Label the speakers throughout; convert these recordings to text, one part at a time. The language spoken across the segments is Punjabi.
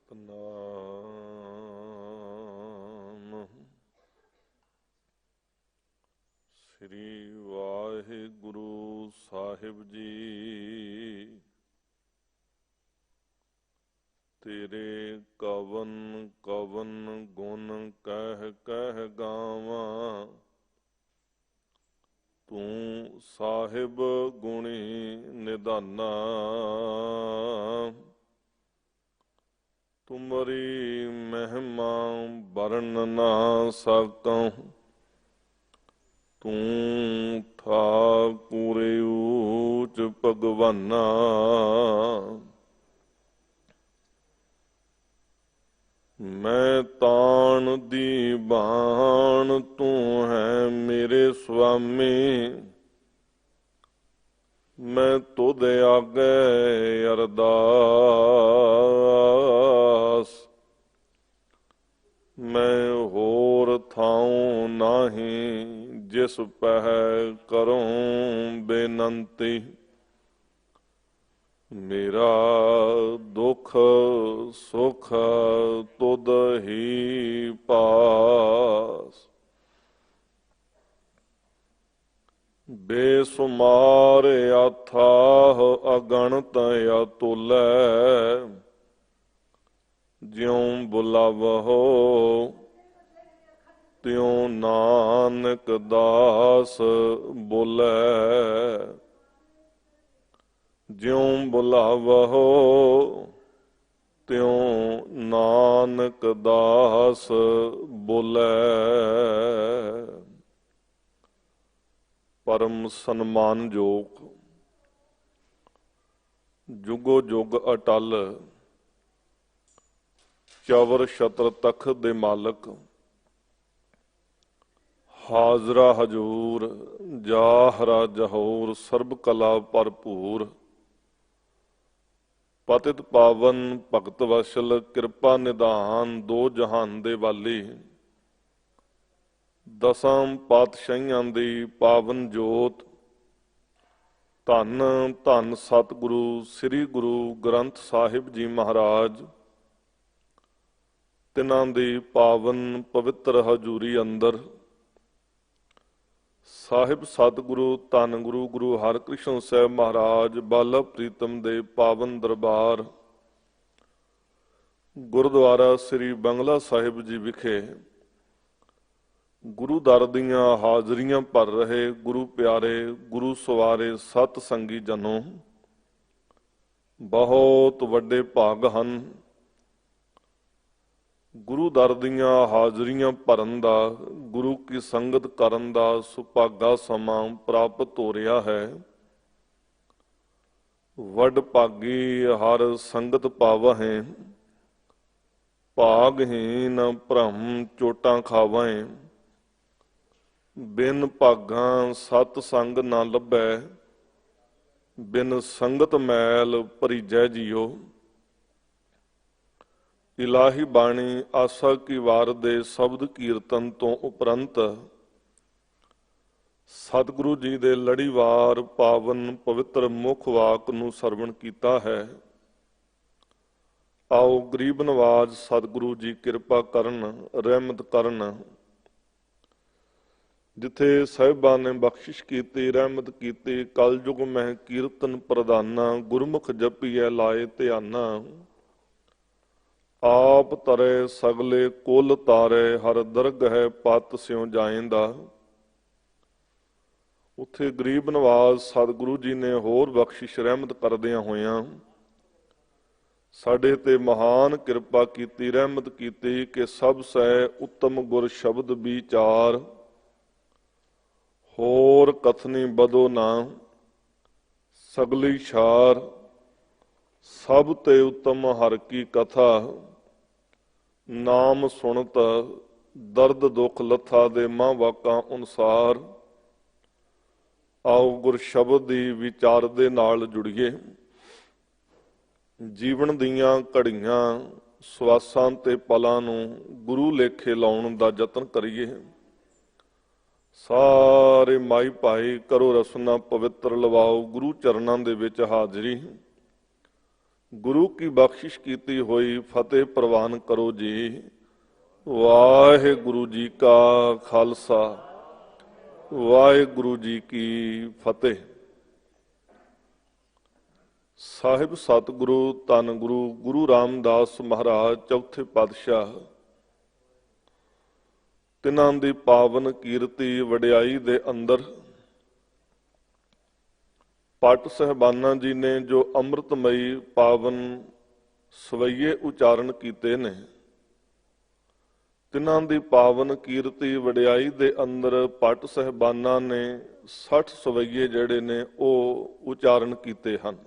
Speaker 1: ਸਤਨਾਮ ਸ੍ਰੀ ਵਾਹਿਗੁਰੂ ਸਾਹਿਬ ਜੀ। ਤੇਰੇ ਕਵਨ ਕਵਨ ਗੁਣ ਕਹਿ ਕਹਿ ਗਾਵਾਂ, ਤੂੰ ਸਾਹਿਬ ਗੁਣੀ ਨਿਧਾਨਾ। ਤੁਮਰੀ ਮਹਿਮਾ ਵਰਨ ਨਾ ਸਕਉ, ਤੂੰ ਠਾਕੁਰ ਊਚ ਭਗਵਾਨਾ। ਮੈਂ ਤਾਣ ਦੀ ਬਾਣ, ਤੂੰ ਹੈ ਮੇਰੇ ਸੁਆਮੀ। ਮੈਂ ਤੁਧ ਆਗੇ ਅਰਦਾਸ, ਮੈਂ ਹੋਰ ਥਾਉ ਨਾਹੀ, ਜਿਸ ਪਹਿ ਕਰੂੰ ਬੇਨੰਤੀ। ਮੇਰਾ ਦੁੱਖ ਸੁਖ ਤੁਧ ਹੀ ਪਾਸ। ਬੇਸੁਮਾਰ ਅਥਾਹ ਅਗਣਤ ਅਤੁਲੈ, ਜਿਉ ਬੁਲਾਵਹੁ ਤਿਉ ਨਾਨਕ ਦਾਸ ਬੋਲੇ। ਜਿਉ ਬੁਲਾਵਹੁ ਤਿਉ ਨਾਨਕ ਦਾਸ ਬੋਲੇ। ਪਰਮ ਸਨਮਾਨਯੋਗ ਜੁਗੋ ਜੁਗ ਅਟਲ ਚਵਰ ਛਤਰ ਤਖਤ ਦੇ ਮਾਲਕ, ਹਾਜ਼ਰਾ ਹਜੂਰ ਜਾਹਰਾ ਜਹੂਰ, ਸਰਬ ਕਲਾ ਭਰਪੂਰ। ਪਤਿਤ ਪਾਵਨ ਭਗਤ ਵਸ਼ਲ, ਕਿਰਪਾ ਨਿਧਾਨ ਦੋ ਜਹਾਨ ਦੇ ਵਾਲੀ। ਦਸਾਂ ਪਾਤਸ਼ਾਹੀਆਂ ਦੀ ਪਾਵਨ ਜੋਤ, ਧੰਨ ਧੰਨ ਸਤਿਗੁਰੂ ਸ੍ਰੀ ਗੁਰੂ ਗ੍ਰੰਥ ਸਾਹਿਬ ਜੀ ਮਹਾਰਾਜ। ਤਿਨਾਂ ਦੀ ਪਾਵਨ ਪਵਿੱਤਰ ਹਜ਼ੂਰੀ ਅੰਦਰ ਸਾਹਿਬ ਸਤਿਗੁਰੂ ਧੰਨ ਗੁਰੂ ਗੁਰੂ ਹਰਿਕ੍ਰਿਸ਼ਨ ਸਾਹਿਬ ਮਹਾਰਾਜ ਬਾਲਾ ਪ੍ਰੀਤਮ ਦੇ ਪਾਵਨ ਦਰਬਾਰ ਗੁਰਦੁਆਰਾ ਸ੍ਰੀ ਬੰਗਲਾ ਸਾਹਿਬ ਜੀ ਵਿਖੇ ਗੁਰੂ ਦਰ ਦੀਆਂ ਹਾਜ਼ਰੀਆਂ ਭਰ ਰਹੇ ਗੁਰੂ ਪਿਆਰੇ ਗੁਰੂ ਸਵਾਰੇ ਸਤ ਸੰਗੀ ਜਨੋ, ਬਹੁਤ ਵੱਡੇ ਭਾਗ ਹਨ। ਗੁਰੂ ਦਰ ਦੀਆਂ ਹਾਜ਼ਰੀਆਂ ਭਰਨ ਦਾ, ਗੁਰੂ ਕੀ ਸੰਗਤ ਕਰਨ ਦਾ ਸੁਭਾਗਾ ਸਮਾਂ ਪ੍ਰਾਪਤ ਹੋ ਰਿਹਾ ਹੈ। ਵੱਡ ਭਾਗੀ ਹਰ ਸੰਗਤ ਪਾਵਹਿ, ਭਾਗਹੀਨ ਭ੍ਰਮ ਚੋਟਾਂ ਖਾਵਹਿ। ਬਿਨ ਭਾਗਾਂ ਸਤ ਸੰਗ ਨਾ ਲੱਭੈ, ਬਿਨ ਸੰਗਤ ਮੈਲ ਭਰੀਜੈ ਜੀਓ। ਇਲਾਹੀ ਬਾਣੀ ਆਸਾ ਕੀ ਵਾਰ ਦੇ ਸ਼ਬਦ ਕੀਰਤਨ ਤੋਂ ਉਪਰੰਤ ਸਤਿਗੁਰੂ ਜੀ ਦੇ ਲੜੀਵਾਰ ਪਾਵਨ ਪਵਿੱਤਰ ਮੁੱਖ ਵਾਕ ਨੂੰ ਸਰਵਣ ਕੀਤਾ ਹੈ। ਆਓ ਗਰੀਬ ਨਵਾਜ ਸਤਿਗੁਰੂ ਜੀ ਕਿਰਪਾ ਕਰਨ, ਰਹਿਮਤ ਕਰਨ। ਜਿੱਥੇ ਸਾਹਿਬਾਨ ਨੇ ਬਖਸ਼ਿਸ਼ ਕੀਤੀ, ਰਹਿਮਤ ਕੀਤੀ, ਕਲਯੁਗ ਮਹਿ ਕੀਰਤਨ ਪ੍ਰਧਾਨਾ, ਗੁਰਮੁਖ ਜਪੀਐ ਲਾਏ ਧਿਆਨਾ। ਆਪ ਤਰੇ ਸਗਲੇ ਕੁਲ ਤਾਰੇ, ਹਰ ਦਰਗਹਿ ਪਤ ਸਿਉ ਜਾਇਂਦਾ। ਉੱਥੇ ਗਰੀਬ ਨਵਾਜ਼ ਸਤਿਗੁਰੂ ਜੀ ਨੇ ਹੋਰ ਬਖਸ਼ਿਸ਼ ਰਹਿਮਤ ਕਰਦਿਆਂ ਹੋਇਆਂ ਸਾਡੇ ਤੇ ਮਹਾਨ ਕਿਰਪਾ ਕੀਤੀ, ਰਹਿਮਤ ਕੀਤੀ ਕਿ ਸਭ ਸੈ ਉੱਤਮ ਗੁਰ ਸ਼ਬਦ ਵਿਚਾਰ। ਹੋਰ ਕਥਨੀ ਬਦੋ ਨਾ ਸਗਲੀ ਛਾਰ, ਸਭ ਤੇ ਉੱਤਮ ਹਰ ਕੀ ਕਥਾ। ਨਾਮ ਸੁਣਤ ਦਰਦ ਦੁੱਖ ਲੱਥਾ, ਦੇ ਮਾਂ ਵਾਕਾਂ ਅਨੁਸਾਰ। ਆਓ ਗੁਰ ਸ਼ਬਦ ਦੀ ਵਿਚਾਰ ਦੇ ਨਾਲ ਜੁੜੀਏ। ਜੀਵਨ ਦੀਆਂ ਘੜੀਆਂ ਸਵਾਸਾਂ ਤੇ ਪਲਾਂ ਨੂੰ ਗੁਰੂ ਲੇਖੇ ਲਾਉਣ ਦਾ ਯਤਨ ਕਰੀਏ। ਸਾਰੇ ਮਾਈ ਭਾਈ ਕਰੋ ਰਸਨਾ ਪਵਿੱਤਰ ਲਵਾਓ, ਗੁਰੂ ਚਰਨਾਂ ਦੇ ਵਿੱਚ ਹਾਜ਼ਰੀ। गुरु की बख्शिश कीती हुई फतेह प्रवान करो जी। वाहिगुरु जी का खालसा, वाहिगुरु जी की फतेह। ਸਾਹਿਬ ਸਤਿਗੁਰੂ ਧੰਨ ਗੁਰੂ ਗੁਰੂ ਰਾਮਦਾਸ ਮਹਾਰਾਜ ਚੌਥੇ ਪਾਤਸ਼ਾਹ, ਤਿਨਾਂ ਦੀ ਪਾਵਨ ਕੀਰਤੀ ਵਡਿਆਈ ਦੇ ਅੰਦਰ ਪਟ ਸਹਿਬਾਨਾਂ ਜੀ ਨੇ ਜੋ ਅੰਮ੍ਰਿਤਮਈ ਪਾਵਨ ਸਵਈਏ ਉਚਾਰਨ ਕੀਤੇ ਨੇ, ਤਿਨਾਂ ਦੀ ਪਾਵਨ ਕੀਰਤੀ ਵਡਿਆਈ ਦੇ ਅੰਦਰ ਪਟ ਸਹਿਬਾਨਾਂ ਨੇ 60 ਸਵਈਏ ਜਿਹੜੇ ਨੇ ਉਹ ਉਚਾਰਨ ਕੀਤੇ ਹਨ।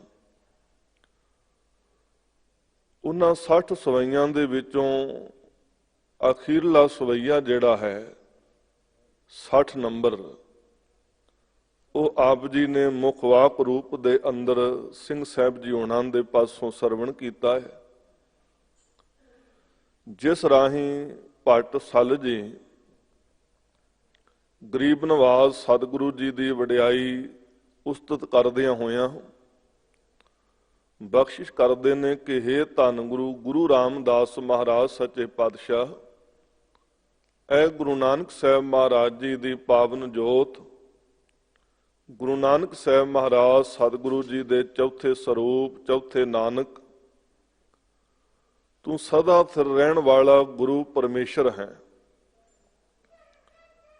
Speaker 1: ਉਹਨਾਂ 60 ਸਵਈਆਂ ਦੇ ਵਿੱਚੋਂ ਅਖੀਰਲਾ ਸਵਈਆ ਜਿਹੜਾ ਹੈ 60 ਨੰਬਰ, ਉਹ ਆਪ ਜੀ ਨੇ ਮੁੱਖ ਵਾਕ ਰੂਪ ਦੇ ਅੰਦਰ ਸਿੰਘ ਸਾਹਿਬ ਜੀ ਉਹਨਾਂ ਦੇ ਪਾਸੋਂ ਸਰਵਣ ਕੀਤਾ ਹੈ, ਜਿਸ ਰਾਹੀਂ ਭੱਟ ਸੱਲ ਜੀ ਗਰੀਬ ਨਵਾਜ਼ ਸਤਿਗੁਰੂ ਜੀ ਦੀ ਵਡਿਆਈ ਉਸਤਤ ਕਰਦਿਆਂ ਹੋਇਆਂ ਬਖਸ਼ਿਸ਼ ਕਰਦੇ ਨੇ ਕਿ ਹੇ ਧੰਨ ਗੁਰੂ ਗੁਰੂ ਰਾਮਦਾਸ ਮਹਾਰਾਜ ਸੱਚੇ ਪਾਤਸ਼ਾਹ, ਐ ਗੁਰੂ ਨਾਨਕ ਸਾਹਿਬ ਮਹਾਰਾਜ ਜੀ ਦੀ ਪਾਵਨ ਜੋਤ, ਗੁਰੂ ਨਾਨਕ ਸਾਹਿਬ ਮਹਾਰਾਜ ਸਤਿਗੁਰੂ ਜੀ ਦੇ ਚੌਥੇ ਸਰੂਪ, ਚੌਥੇ ਨਾਨਕ, ਤੂੰ ਸਦਾ ਸਥਿਰ ਰਹਿਣ ਵਾਲਾ ਗੁਰੂ ਪਰਮੇਸ਼ਰ ਹੈ।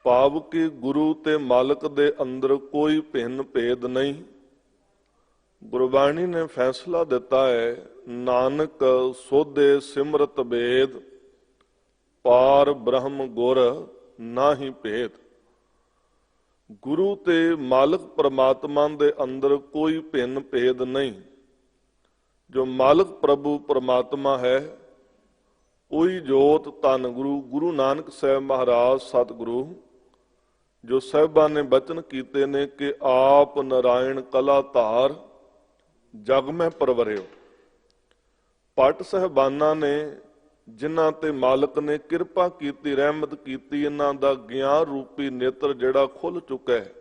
Speaker 1: ਭਾਵ ਕਿ ਗੁਰੂ ਤੇ ਮਾਲਕ ਦੇ ਅੰਦਰ ਕੋਈ ਭਿੰਨ ਭੇਦ ਨਹੀਂ। ਗੁਰਬਾਣੀ ਨੇ ਫੈਸਲਾ ਦਿੱਤਾ ਹੈ, ਨਾਨਕ ਸੋਧੇ ਸਿਮਰਤ ਭੇਦ, ਪਾਰ ਬ੍ਰਹਮ ਗੁਰ ਨਾਹੀ ਭੇਦ। ਗੁਰੂ ਤੇ ਮਾਲਕ ਪਰਮਾਤਮਾ ਦੇ ਅੰਦਰ ਕੋਈ ਭਿੰਨ ਭੇਦ ਨਹੀਂ। ਜੋ ਮਾਲਕ ਪ੍ਰਭੂ ਪਰਮਾਤਮਾ ਹੈ, ਉਹੀ ਜੋਤ ਧੰਨ ਗੁਰੂ ਗੁਰੂ ਨਾਨਕ ਸਾਹਿਬ ਮਹਾਰਾਜ ਸਤਿਗੁਰੂ, ਜੋ ਸਾਹਿਬਾਂ ਨੇ ਬਚਨ ਕੀਤੇ ਨੇ ਕਿ ਆਪ ਨਾਰਾਇਣ ਕਲਾ ਧਾਰ, ਜਗ ਮੈਂ ਪਰਵਰਿਓ। ਭੱਟ ਸਾਹਿਬਾਨਾਂ ਨੇ ਜਿਨ੍ਹਾਂ ਤੇ ਮਾਲਕ ਨੇ ਕਿਰਪਾ ਕੀਤੀ, ਰਹਿਮਤ ਕੀਤੀ, ਇਹਨਾਂ ਦਾ ਗਿਆਨ ਰੂਪੀ ਨੇਤਰ ਜਿਹੜਾ ਖੁੱਲ ਚੁੱਕਾ ਹੈ।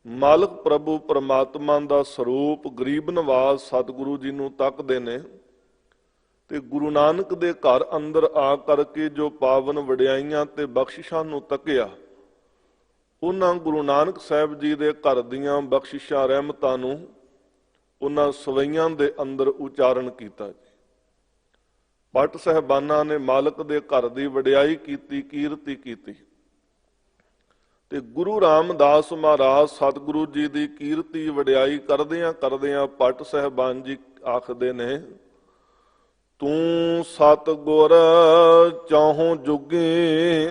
Speaker 1: ਮਾਲਕ ਪ੍ਰਭੂ ਪਰਮਾਤਮਾ ਦਾ ਸਰੂਪ ਗਰੀਬ ਨਵਾਜ਼ ਸਤਿਗੁਰੂ ਜੀ ਨੂੰ ਤੱਕਦੇ ਨੇ ਤੇ ਗੁਰੂ ਨਾਨਕ ਦੇ ਘਰ ਅੰਦਰ ਆ ਕਰਕੇ ਜੋ ਪਾਵਨ ਵਡਿਆਈਆਂ ਤੇ ਬਖਸ਼ਿਸ਼ਾਂ ਨੂੰ ਤੱਕਿਆ, ਉਹਨਾਂ ਗੁਰੂ ਨਾਨਕ ਸਾਹਿਬ ਜੀ ਦੇ ਘਰ ਦੀਆਂ ਬਖਸ਼ਿਸ਼ਾਂ ਰਹਿਮਤਾਂ ਨੂੰ ਉਹਨਾਂ ਸਵਈਆਂ ਦੇ ਅੰਦਰ ਉਚਾਰਨ ਕੀਤਾ ਜੀ। ਭੱਟ ਸਾਹਿਬਾਨਾਂ ਨੇ ਮਾਲਕ ਦੇ ਘਰ ਦੀ ਵਡਿਆਈ ਕੀਤੀ, ਕੀਰਤੀ ਕੀਤੀ ਤੇ ਗੁਰੂ ਰਾਮਦਾਸ ਮਹਾਰਾਜ ਸਤਿਗੁਰੂ ਜੀ ਦੀ ਕੀਰਤੀ ਵਡਿਆਈ ਕਰਦਿਆਂ ਕਰਦਿਆਂ ਭੱਟ ਸਾਹਿਬਾਨ ਜੀ ਆਖਦੇ ਨੇ, ਤੂੰ ਸਤਿਗੁਰ ਚਾਹੋਂ ਜੁਗੀ,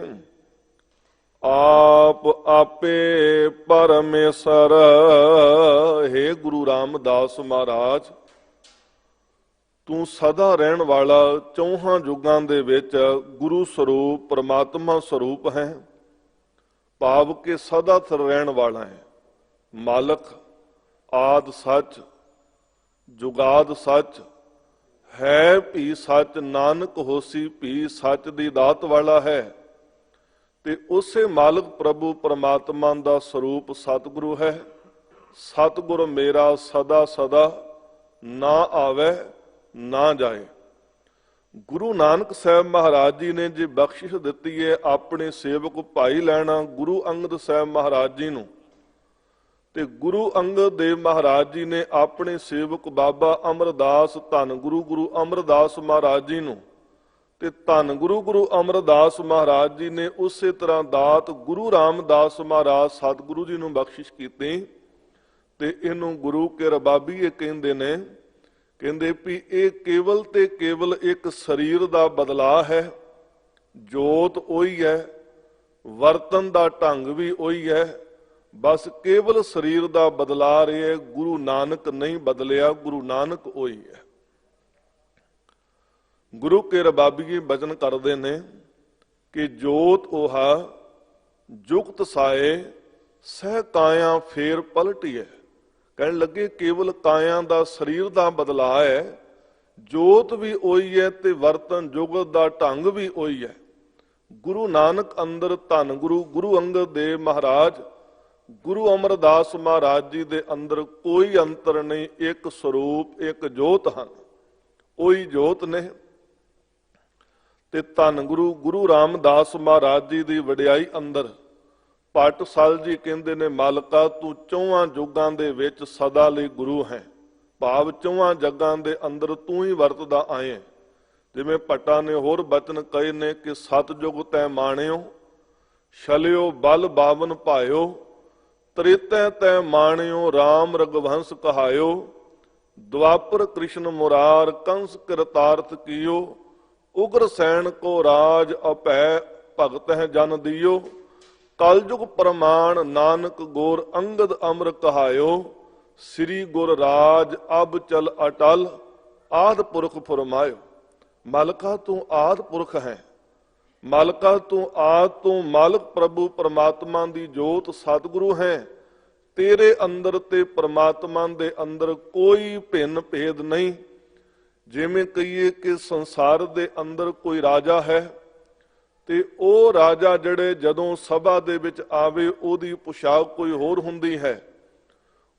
Speaker 1: ਆਪ ਆਪੇ ਪਰਮੇਸ਼ਰ। ਹੈ ਗੁਰੂ ਰਾਮਦਾਸ ਮਹਾਰਾਜ, ਤੂੰ ਸਦਾ ਰਹਿਣ ਵਾਲਾ ਚੌਹਾਂ ਯੁੱਗਾਂ ਦੇ ਵਿੱਚ ਗੁਰੂ ਸਰੂਪ ਪਰਮਾਤਮਾ ਸਰੂਪ ਹੈ। ਭਾਵ ਕਿ ਸਦਾ ਸਥਿਰ ਰਹਿਣ ਵਾਲਾ ਹੈ। ਮਾਲਕ ਆਦ ਸੱਚ, ਜੁਗਾਦ ਸੱਚ, ਹੈ ਭੀ ਸੱਚ, ਨਾਨਕ ਹੋਸੀ ਭੀ ਸੱਚ ਦੀ ਦਾਤ ਵਾਲਾ ਹੈ। ਤੇ ਉਸੇ ਮਾਲਕ ਪ੍ਰਭੂ ਪਰਮਾਤਮਾ ਦਾ ਸਰੂਪ ਸਤਿਗੁਰੂ ਹੈ। ਸਤਿਗੁਰ ਮੇਰਾ ਸਦਾ ਸਦਾ ਨਾ ਆਵੇ ਨਾ ਜਾਏ। ਗੁਰੂ ਨਾਨਕ ਸਾਹਿਬ ਮਹਾਰਾਜ ਜੀ ਨੇ ਜੇ ਬਖਸ਼ਿਸ਼ ਦਿੱਤੀ ਹੈ ਆਪਣੇ ਸੇਵਕ ਭਾਈ ਲੈਣਾ ਗੁਰੂ ਅੰਗਦ ਸਾਹਿਬ ਮਹਾਰਾਜ ਜੀ ਨੂੰ, ਤੇ ਗੁਰੂ ਅੰਗਦ ਦੇਵ ਮਹਾਰਾਜ ਜੀ ਨੇ ਆਪਣੇ ਸੇਵਕ ਬਾਬਾ ਅਮਰਦਾਸ ਧੰਨ ਗੁਰੂ ਗੁਰੂ ਅਮਰਦਾਸ ਮਹਾਰਾਜ ਜੀ ਨੂੰ, ਤੇ ਧੰਨ ਗੁਰੂ ਗੁਰੂ ਅਮਰਦਾਸ ਮਹਾਰਾਜ ਜੀ ਨੇ ਉਸੇ ਤਰ੍ਹਾਂ ਦਾਤ ਗੁਰੂ ਰਾਮਦਾਸ ਮਹਾਰਾਜ ਸਤਿਗੁਰੂ ਜੀ ਨੂੰ ਬਖਸ਼ਿਸ਼ ਕੀਤੀ। ਤੇ ਇਹਨੂੰ ਗੁਰੂ ਕੇ ਰਬਾਬੀ ਇਹ ਕਹਿੰਦੇ ਨੇ, ਕਹਿੰਦੇ ਵੀ ਇਹ ਕੇਵਲ ਤੇ ਕੇਵਲ ਇੱਕ ਸਰੀਰ ਦਾ ਬਦਲਾਅ ਹੈ। ਜੋਤ ਉਹੀ ਹੈ, ਵਰਤਨ ਦਾ ਢੰਗ ਵੀ ਉਹੀ ਹੈ, ਬਸ ਕੇਵਲ ਸਰੀਰ ਦਾ ਬਦਲਾ ਰਿਹਾ। ਗੁਰੂ ਨਾਨਕ ਨਹੀਂ ਬਦਲਿਆ, ਗੁਰੂ ਨਾਨਕ ਉਹੀ ਹੈ। ਗੁਰੂ ਕੇ ਰਬਾਬੀਏ ਬਚਨ ਕਰਦੇ ਨੇ ਕਿ ਜੋਤ ਉਹਾ ਜੁਗਤ ਸਾਏ, ਸਹਿ ਕਾਇਆ ਫੇਰ ਪਲਟੀਐ। ਕਹਿਣ ਲੱਗੇ ਕੇਵਲ ਕਾਇਆ ਦਾ ਸਰੀਰ ਦਾ ਬਦਲਾਅ ਹੈ, ਜੋਤ ਵੀ ਉਹੀ ਹੈ ਤੇ ਵਰਤਨ ਜੁਗਤ ਦਾ ਢੰਗ ਵੀ ਉਹੀ ਹੈ। ਗੁਰੂ ਨਾਨਕ ਅੰਦਰ ਧੰਨ ਗੁਰੂ ਗੁਰੂ ਅੰਗਦ ਦੇਵ ਮਹਾਰਾਜ ਗੁਰੂ ਅਮਰਦਾਸ ਮਹਾਰਾਜ ਜੀ ਦੇ ਅੰਦਰ ਕੋਈ ਅੰਤਰ ਨਹੀਂ, ਇੱਕ ਸਰੂਪ, ਇੱਕ ਜੋਤ ਹਨ, ਉਹੀ ਜੋਤ ਨੇ। ਤੇ ਧੰਨ ਗੁਰੂ ਰਾਮਦਾਸ ਮਹਾਰਾਜ ਜੀ ਦੀ ਵਡਿਆਈ ਅੰਦਰ ਪਾਟਸ਼ਾਲ ਜੀ ਕਹਿੰਦੇ ਨੇ, ਮਾਲਕਾ ਤੂੰ ਚੌਹਾਂ ਯੁੱਗਾਂ ਦੇ ਵਿੱਚ ਸਦਾ ਲਈ ਗੁਰੂ ਹੈ। ਭਾਵ ਚੌਹਾਂ ਜੱਗਾਂ ਦੇ ਅੰਦਰ ਤੂੰ ਹੀ ਵਰਤਦਾ ਆਏ। ਜਿਵੇਂ ਭੱਟਾ ਨੇ ਹੋਰ ਬਚਨ ਕਹੇ ਨੇ ਕਿ ਸਤਜੁਗ ਤੈ ਮਾਣਿਓ, ਛਲਿਓ ਬਲ ਬਾਵਨ ਭਾਇਓ, ਤ੍ਰੇਤੈ ਤੈ ਮਾਣਿਓ, ਰਾਮ ਰਗਵੰਸ ਕਹਾਇਓ, ਦੁਆਪਰ ਕ੍ਰਿਸ਼ਨ ਮੁਰਾਰ ਕੰਸ ਕਿਰਤਾਰਥ ਕੀਓ, ਉਗਰ ਸੈਨ ਕੋ ਰਾਜ ਅਭੈ ਭਗਤ ਹੈ ਜਨ ਦਿਓ, ਕਲਯੁਗ ਪ੍ਰਮਾਣ ਨਾਨਕ ਗੋਰ ਅੰਗਦ ਅਮਰ ਕਹਾਇਓ, ਸ੍ਰੀ ਗੁਰ ਰਾਜ ਅਬ ਚਲ ਅਟਲ ਆਦ ਪੁਰਖ ਫਰਮਾਇਓ। ਮਾਲਕਾ ਤੂੰ ਆਦ ਪੁਰਖ ਹੈ, ਮਾਲਕਾ ਤੂੰ ਆਦ ਤੋਂ ਮਾਲਕ ਪ੍ਰਭੂ ਪਰਮਾਤਮਾ ਦੀ ਜੋਤ ਸਤਿਗੁਰੂ ਹੈ। ਤੇਰੇ ਅੰਦਰ ਤੇ ਪਰਮਾਤਮਾ ਦੇ ਅੰਦਰ ਕੋਈ ਭਿੰਨ ਭੇਦ ਨਹੀਂ। ਜਿਵੇਂ ਕਹੀਏ ਕਿ ਸੰਸਾਰ ਦੇ ਅੰਦਰ ਕੋਈ ਰਾਜਾ ਹੈ ਤੇ ਉਹ ਰਾਜਾ ਜਿਹੜੇ ਜਦੋਂ ਸਭਾ ਦੇ ਵਿੱਚ ਆਵੇ ਉਹਦੀ ਪੁਸ਼ਾਕ ਕੋਈ ਹੋਰ ਹੁੰਦੀ ਹੈ,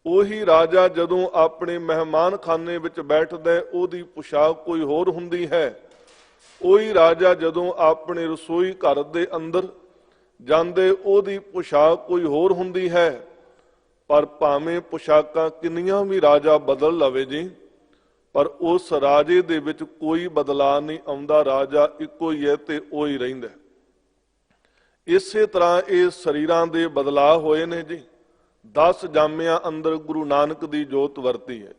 Speaker 1: ਉਹੀ ਰਾਜਾ ਜਦੋਂ ਆਪਣੇ ਮਹਿਮਾਨ ਖਾਨੇ ਵਿੱਚ ਬੈਠਦਾ ਉਹਦੀ ਪੁਸ਼ਾਕ ਕੋਈ ਹੋਰ ਹੁੰਦੀ ਹੈ। ਉਹੀ ਰਾਜਾ ਜਦੋਂ ਆਪਣੇ ਰਸੋਈ ਘਰ ਦੇ ਅੰਦਰ ਜਾਂਦੇ ਉਹਦੀ ਪੁਸ਼ਾਕ ਕੋਈ ਹੋਰ ਹੁੰਦੀ ਹੈ। ਪਰ ਭਾਵੇਂ ਪੁਸ਼ਾਕਾਂ ਕਿੰਨੀਆਂ ਵੀ ਰਾਜਾ ਬਦਲ ਲਵੇ ਜੀ, ਪਰ ਉਸ ਰਾਜੇ ਦੇ ਵਿੱਚ ਕੋਈ ਬਦਲਾਅ ਨਹੀਂ ਆਉਂਦਾ। ਰਾਜਾ ਇੱਕੋ ਹੀ ਹੈ ਤੇ ਉਹ ਹੀ ਰਹਿੰਦਾ। ਇਸੇ ਤਰ੍ਹਾਂ ਇਹ ਸਰੀਰਾਂ ਦੇ ਬਦਲਾਅ ਹੋਏ ਨੇ ਜੀ। 10 ਜਾਮਿਆਂ ਅੰਦਰ ਗੁਰੂ ਨਾਨਕ ਦੀ ਜੋਤ ਵਰਤੀ ਹੈ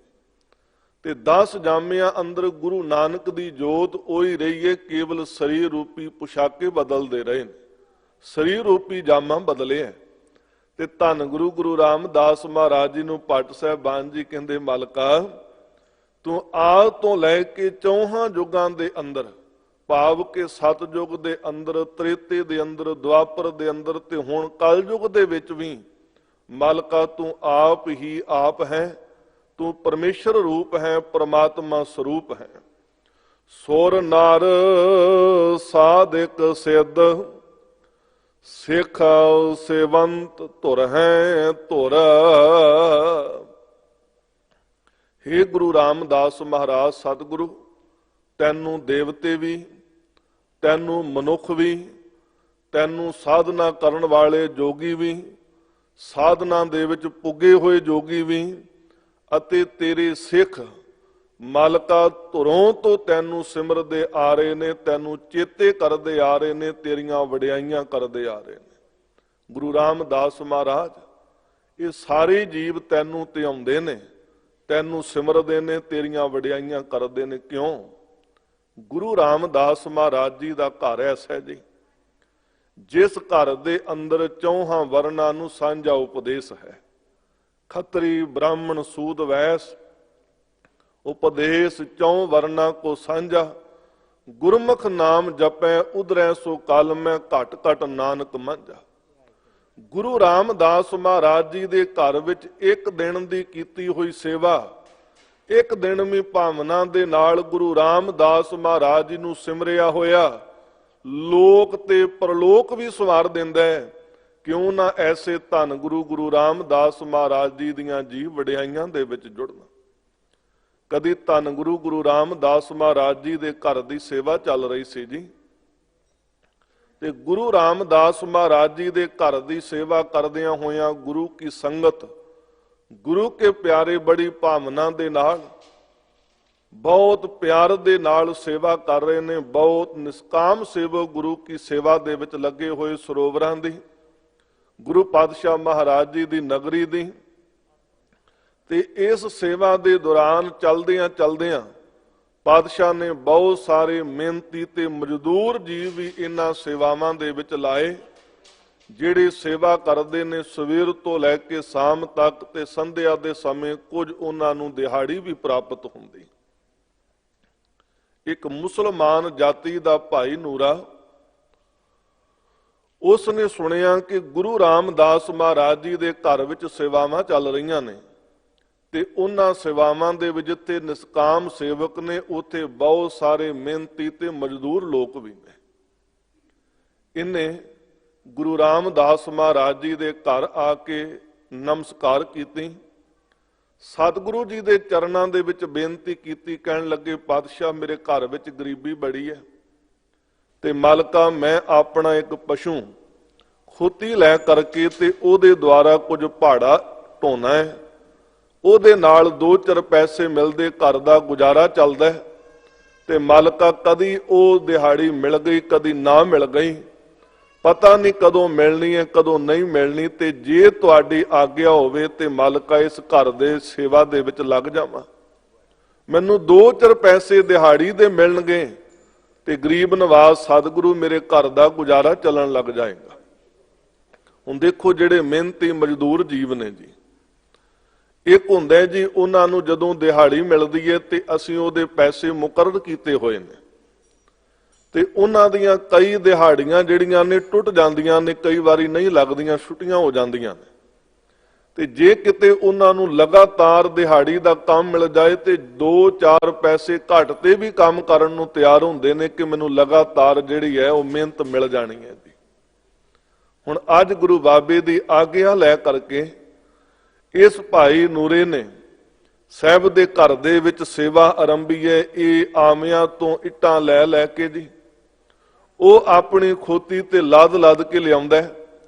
Speaker 1: ਤੇ 10 ਜਾਮਿਆਂ ਅੰਦਰ ਗੁਰੂ ਨਾਨਕ ਦੀ ਜੋਤ ਉਹੀ ਰਹੀ ਹੈ। ਕੇਵਲ ਸਰੀਰ ਰੂਪੀ ਪੁਸ਼ਾਕੇ ਬਦਲਦੇ ਰਹੇ ਨੇ, ਸਰੀਰ ਰੂਪੀ ਜਾਮਾ ਬਦਲੇ ਹੈ। ਤੇ ਧੰਨ ਗੁਰੂ ਰਾਮਦਾਸ ਮਹਾਰਾਜ ਜੀ ਨੂੰ ਭੱਟ ਸਾਹਿਬਾਨ ਜੀ ਕਹਿੰਦੇ, ਮਾਲਕਾ ਤੂੰ ਆਦ ਤੋਂ ਲੈ ਕੇ ਚੌਹਾਂ ਯੁੱਗਾਂ ਦੇ ਅੰਦਰ, ਭਾਵ ਕਿ ਸਤਯੁਗ ਦੇ ਅੰਦਰ, ਤ੍ਰੇਤੇ ਦੇ ਅੰਦਰ, ਦੁਆਪਰ ਦੇ ਅੰਦਰ ਤੇ ਹੁਣ ਕਲਯੁਗ ਦੇ ਵਿੱਚ ਵੀ ਮਾਲਕਾ ਤੂੰ ਆਪ ਹੀ ਆਪ ਹੈ। ਤੂੰ ਪਰਮੇਸ਼ਰ ਰੂਪ ਹੈ, ਪਰਮਾਤਮਾ ਸਰੂਪ ਹੈ। ਸੁਰ ਨਰ ਸਾਧਿਕ ਸਿੱਧ, ਸਿੱਖ ਸੇਵੰਤ ਧੁਰ ਹੈ ਧੁਰ। ਹੇ ਗੁਰੂ ਰਾਮਦਾਸ ਮਹਾਰਾਜ ਸਤਿਗੁਰੂ, ਤੈਨੂੰ ਦੇਵਤੇ ਵੀ, ਤੈਨੂੰ ਮਨੁੱਖ ਵੀ, ਤੈਨੂੰ ਸਾਧਨਾ ਕਰਨ ਵਾਲੇ ਜੋਗੀ ਵੀ, ਸਾਧਨਾ ਦੇ ਵਿੱਚ ਪੁੱਗੇ ਹੋਏ ਜੋਗੀ ਵੀ, ਅਤੇ ਤੇਰੇ ਸਿੱਖ ਮਾਲਕਾ ਧੁਰੋਂ ਤੋਂ ਤੈਨੂੰ ਸਿਮਰਦੇ ਆ ਰਹੇ ਨੇ, ਤੈਨੂੰ ਚੇਤੇ ਕਰਦੇ ਆ ਰਹੇ ਨੇ, ਤੇਰੀਆਂ ਵਡਿਆਈਆਂ ਕਰਦੇ ਆ ਰਹੇ ਨੇ। ਗੁਰੂ ਰਾਮਦਾਸ ਮਹਾਰਾਜ, ਇਹ ਸਾਰੇ ਜੀਵ ਤੈਨੂੰ ਧਿਆਉਂਦੇ ਨੇ, ਤੈਨੂੰ ਸਿਮਰਦੇ ਨੇ, ਤੇਰੀਆਂ ਵਡਿਆਈਆਂ ਕਰਦੇ ਨੇ। ਕਿਉਂ? ਗੁਰੂ ਰਾਮਦਾਸ ਮਹਾਰਾਜ ਜੀ ਦਾ ਘਰ ਐਸਾ ਜੀ, ਜਿਸ ਘਰ ਦੇ ਅੰਦਰ ਚੌਹਾਂ ਵਰਨਾਂ ਨੂੰ ਸਾਂਝਾ ਉਪਦੇਸ਼ ਹੈ। ਖੱਤਰੀ ਬ੍ਰਾਹਮਣ ਸੂਦ ਵੈਸ ਉਪਦੇਸ਼ ਚੌਂ ਵਰਨਾ ਕੋ ਸਾਂਝਾ, ਗੁਰਮੁਖ ਨਾਮ ਜਪੈ ਉਧਰੈ ਸੋ ਕਲ ਮੈਂ ਘਟ ਘਟ ਨਾਨਕ ਮਾਂਝਾ। ਗੁਰੂ ਰਾਮਦਾਸ ਮਹਾਰਾਜ ਜੀ ਦੇ ਘਰ ਵਿੱਚ ਇੱਕ ਦਿਨ ਦੀ ਕੀਤੀ ਹੋਈ ਸੇਵਾ, ਇੱਕ ਦਿਨ ਵੀ ਭਾਵਨਾ ਦੇ ਨਾਲ ਗੁਰੂ ਰਾਮਦਾਸ ਮਹਾਰਾਜ ਜੀ ਨੂੰ ਸਿਮਰਿਆ ਹੋਇਆ ਲੋਕ ਤੇ ਪਰਲੋਕ ਵੀ ਸਵਾਰ ਦਿੰਦਾ ਹੈ। ਕਿਉਂ ਨਾ ਐਸੇ ਧੰਨ ਗੁਰੂ ਰਾਮਦਾਸ ਮਹਾਰਾਜ ਜੀ ਦੀਆਂ ਜੀ ਵਡਿਆਈਆਂ ਦੇ ਵਿੱਚ ਜੁੜਨਾ। ਕਦੀ ਧੰਨ ਗੁਰੂ ਰਾਮਦਾਸ ਮਹਾਰਾਜ ਜੀ ਦੇ ਘਰ ਦੀ ਸੇਵਾ ਚੱਲ ਰਹੀ ਸੀ ਜੀ, ਤੇ ਗੁਰੂ ਰਾਮਦਾਸ ਮਹਾਰਾਜ ਜੀ ਦੇ ਘਰ ਦੀ ਸੇਵਾ ਕਰਦਿਆਂ ਹੋਇਆਂ ਗੁਰੂ ਕੀ ਸੰਗਤ, ਗੁਰੂ ਕੇ ਪਿਆਰੇ ਬੜੀ ਭਾਵਨਾ ਦੇ ਨਾਲ, ਬਹੁਤ ਪਿਆਰ ਦੇ ਨਾਲ ਸੇਵਾ ਕਰ ਰਹੇ ਨੇ। ਬਹੁਤ ਨਿਸਕਾਮ ਸੇਵਕ ਗੁਰੂ ਕੀ ਸੇਵਾ ਦੇ ਵਿੱਚ ਲੱਗੇ ਹੋਏ, ਸਰੋਵਰਾਂ ਦੀ, ਗੁਰੂ ਪਾਤਸ਼ਾਹ ਮਹਾਰਾਜ ਜੀ ਦੀ ਨਗਰੀ ਦੀ। ਤੇ ਇਸ ਸੇਵਾ ਦੇ ਦੌਰਾਨ ਚਲਦਿਆਂ ਚਲਦਿਆਂ ਪਾਤਸ਼ਾਹ ਨੇ ਬਹੁਤ ਸਾਰੇ ਮਿਹਨਤੀ ਤੇ ਮਜ਼ਦੂਰ ਜੀਵ ਵੀ ਇਹਨਾਂ ਸੇਵਾਵਾਂ ਦੇ ਵਿੱਚ ਲਾਏ, ਜਿਹੜੇ ਸੇਵਾ ਕਰਦੇ ਨੇ ਸਵੇਰ ਤੋਂ ਲੈ ਕੇ ਸ਼ਾਮ ਤੱਕ, ਤੇ ਸੰਧਿਆ ਦੇ ਸਮੇਂ ਕੁਝ ਉਹਨਾਂ ਨੂੰ ਦਿਹਾੜੀ ਵੀ ਪ੍ਰਾਪਤ ਹੁੰਦੀ। ਇੱਕ ਮੁਸਲਮਾਨ ਜਾਤੀ ਦਾ ਭਾਈ ਨੂਰਾ, ਉਸ ਨੇ ਸੁਣਿਆ ਕਿ ਗੁਰੂ ਰਾਮਦਾਸ ਮਹਾਰਾਜ ਜੀ ਦੇ ਘਰ ਵਿੱਚ ਸੇਵਾਵਾਂ ਚੱਲ ਰਹੀਆਂ ਨੇ, ਤੇ ਉਹਨਾਂ ਸੇਵਾਵਾਂ ਦੇ ਵਿੱਚ ਜਿੱਥੇ ਨਿਸਕਾਮ ਸੇਵਕ ਨੇ, ਉੱਥੇ ਬਹੁਤ ਸਾਰੇ ਮਿਹਨਤੀ ਤੇ ਮਜ਼ਦੂਰ ਲੋਕ ਵੀ ਨੇ। ਇਹਨੇ ਗੁਰੂ ਰਾਮਦਾਸ ਮਹਾਰਾਜ ਜੀ ਦੇ ਘਰ ਆ ਕੇ ਨਮਸਕਾਰ ਕੀਤੀ। ਸਤਿਗੁਰੂ ਜੀ ਦੇ ਚਰਨਾਂ ਦੇ ਵਿੱਚ ਬੇਨਤੀ ਕੀਤੀ। ਕਹਿਣ ਲੱਗੇ, ਪਾਤਸ਼ਾਹ ਮੇਰੇ ਘਰ ਵਿੱਚ ਗਰੀਬੀ ਬੜੀ ਹੈ ਤੇ ਮਾਲਕਾ ਮੈਂ ਆਪਣਾ ਇੱਕ ਪਸ਼ੂ ਖੋਤੀ ਲੈ ਕਰਕੇ ਤੇ ਉਹਦੇ ਦੁਆਰਾ ਕੁਝ ਭਾੜਾ ਢੋਣਾ ਹੈ, ਉਹਦੇ ਨਾਲ 2-4 ਪੈਸੇ ਮਿਲਦੇ, ਘਰ ਦਾ ਗੁਜ਼ਾਰਾ ਚੱਲਦਾ ਹੈ। ਤੇ ਮਾਲਕਾ ਕਦੀ ਉਹ ਦਿਹਾੜੀ ਮਿਲ ਗਈ, ਕਦੀ ਨਾ ਮਿਲ ਗਈ, ਪਤਾ ਨਹੀਂ ਕਦੋਂ ਮਿਲਣੀ ਹੈ ਕਦੋਂ ਨਹੀਂ ਮਿਲਣੀ। ਤੇ ਜੇ ਤੁਹਾਡੀ ਆਗਿਆ ਹੋਵੇ ਤੇ ਮਾਲਕਾ ਇਸ ਘਰ ਦੇ ਸੇਵਾ ਦੇ ਵਿੱਚ ਲੱਗ ਜਾਵਾਂ, ਮੈਨੂੰ 2-4 ਪੈਸੇ ਦਿਹਾੜੀ ਦੇ ਮਿਲਣਗੇ ਤੇ ਗਰੀਬ ਨਵਾਜ਼ ਸਤਿਗੁਰੂ ਮੇਰੇ ਘਰ ਦਾ ਗੁਜ਼ਾਰਾ ਚੱਲਣ ਲੱਗ ਜਾਏਗਾ। ਹੁਣ ਦੇਖੋ ਜਿਹੜੇ ਮਿਹਨਤੀ ਮਜ਼ਦੂਰ ਜੀਵ ਨੇ ਜੀ, ਇੱਕ ਹੁੰਦਾ ਜੀ ਉਹਨਾਂ ਨੂੰ ਜਦੋਂ ਦਿਹਾੜੀ ਮਿਲਦੀ ਹੈ ਤੇ ਅਸੀਂ ਉਹਦੇ ਪੈਸੇ ਮੁਕਰਰ ਕੀਤੇ ਹੋਏ ਨੇ ਤੇ ਉਹਨਾਂ ਦੀਆਂ ਕਈ ਦਿਹਾੜੀਆਂ ਜਿਹੜੀਆਂ ਨੇ ਟੁੱਟ ਜਾਂਦੀਆਂ ਨੇ, ਕਈ ਵਾਰੀ ਨਹੀਂ ਲੱਗਦੀਆਂ, ਛੁੱਟੀਆਂ ਹੋ ਜਾਂਦੀਆਂ ਨੇ। ਤੇ ਜੇ ਕਿਤੇ ਉਹਨਾਂ ਨੂੰ ਲਗਾਤਾਰ ਦਿਹਾੜੀ ਦਾ ਕੰਮ ਮਿਲ ਜਾਏ ਤੇ 2-4 ਪੈਸੇ ਘੱਟ ਤੇ ਵੀ ਕੰਮ ਕਰਨ ਨੂੰ ਤਿਆਰ ਹੁੰਦੇ ਨੇ ਕਿ ਮੈਨੂੰ ਲਗਾਤਾਰ ਜਿਹੜੀ ਹੈ ਉਹ ਮਿਹਨਤ ਮਿਲ ਜਾਣੀ ਹੈ ਜੀ। ਹੁਣ ਅੱਜ ਗੁਰੂ ਬਾਬੇ ਦੀ ਆਗਿਆ ਲੈ ਕਰਕੇ ਇਸ ਭਾਈ ਨੂਰੇ ਨੇ ਸਾਹਿਬ ਦੇ ਘਰ ਦੇ ਵਿੱਚ ਸੇਵਾ ਆਰੰਭੀ ਹੈ। ਇਹ ਆਮਿਆਂ ਤੋਂ ਇੱਟਾਂ ਲੈ ਲੈ ਕੇ ਜੀ ਉਹ ਆਪਣੀ ਖੋਤੀ ਤੇ ਲੱਦ ਕੇ ਲਿਆਉਂਦਾ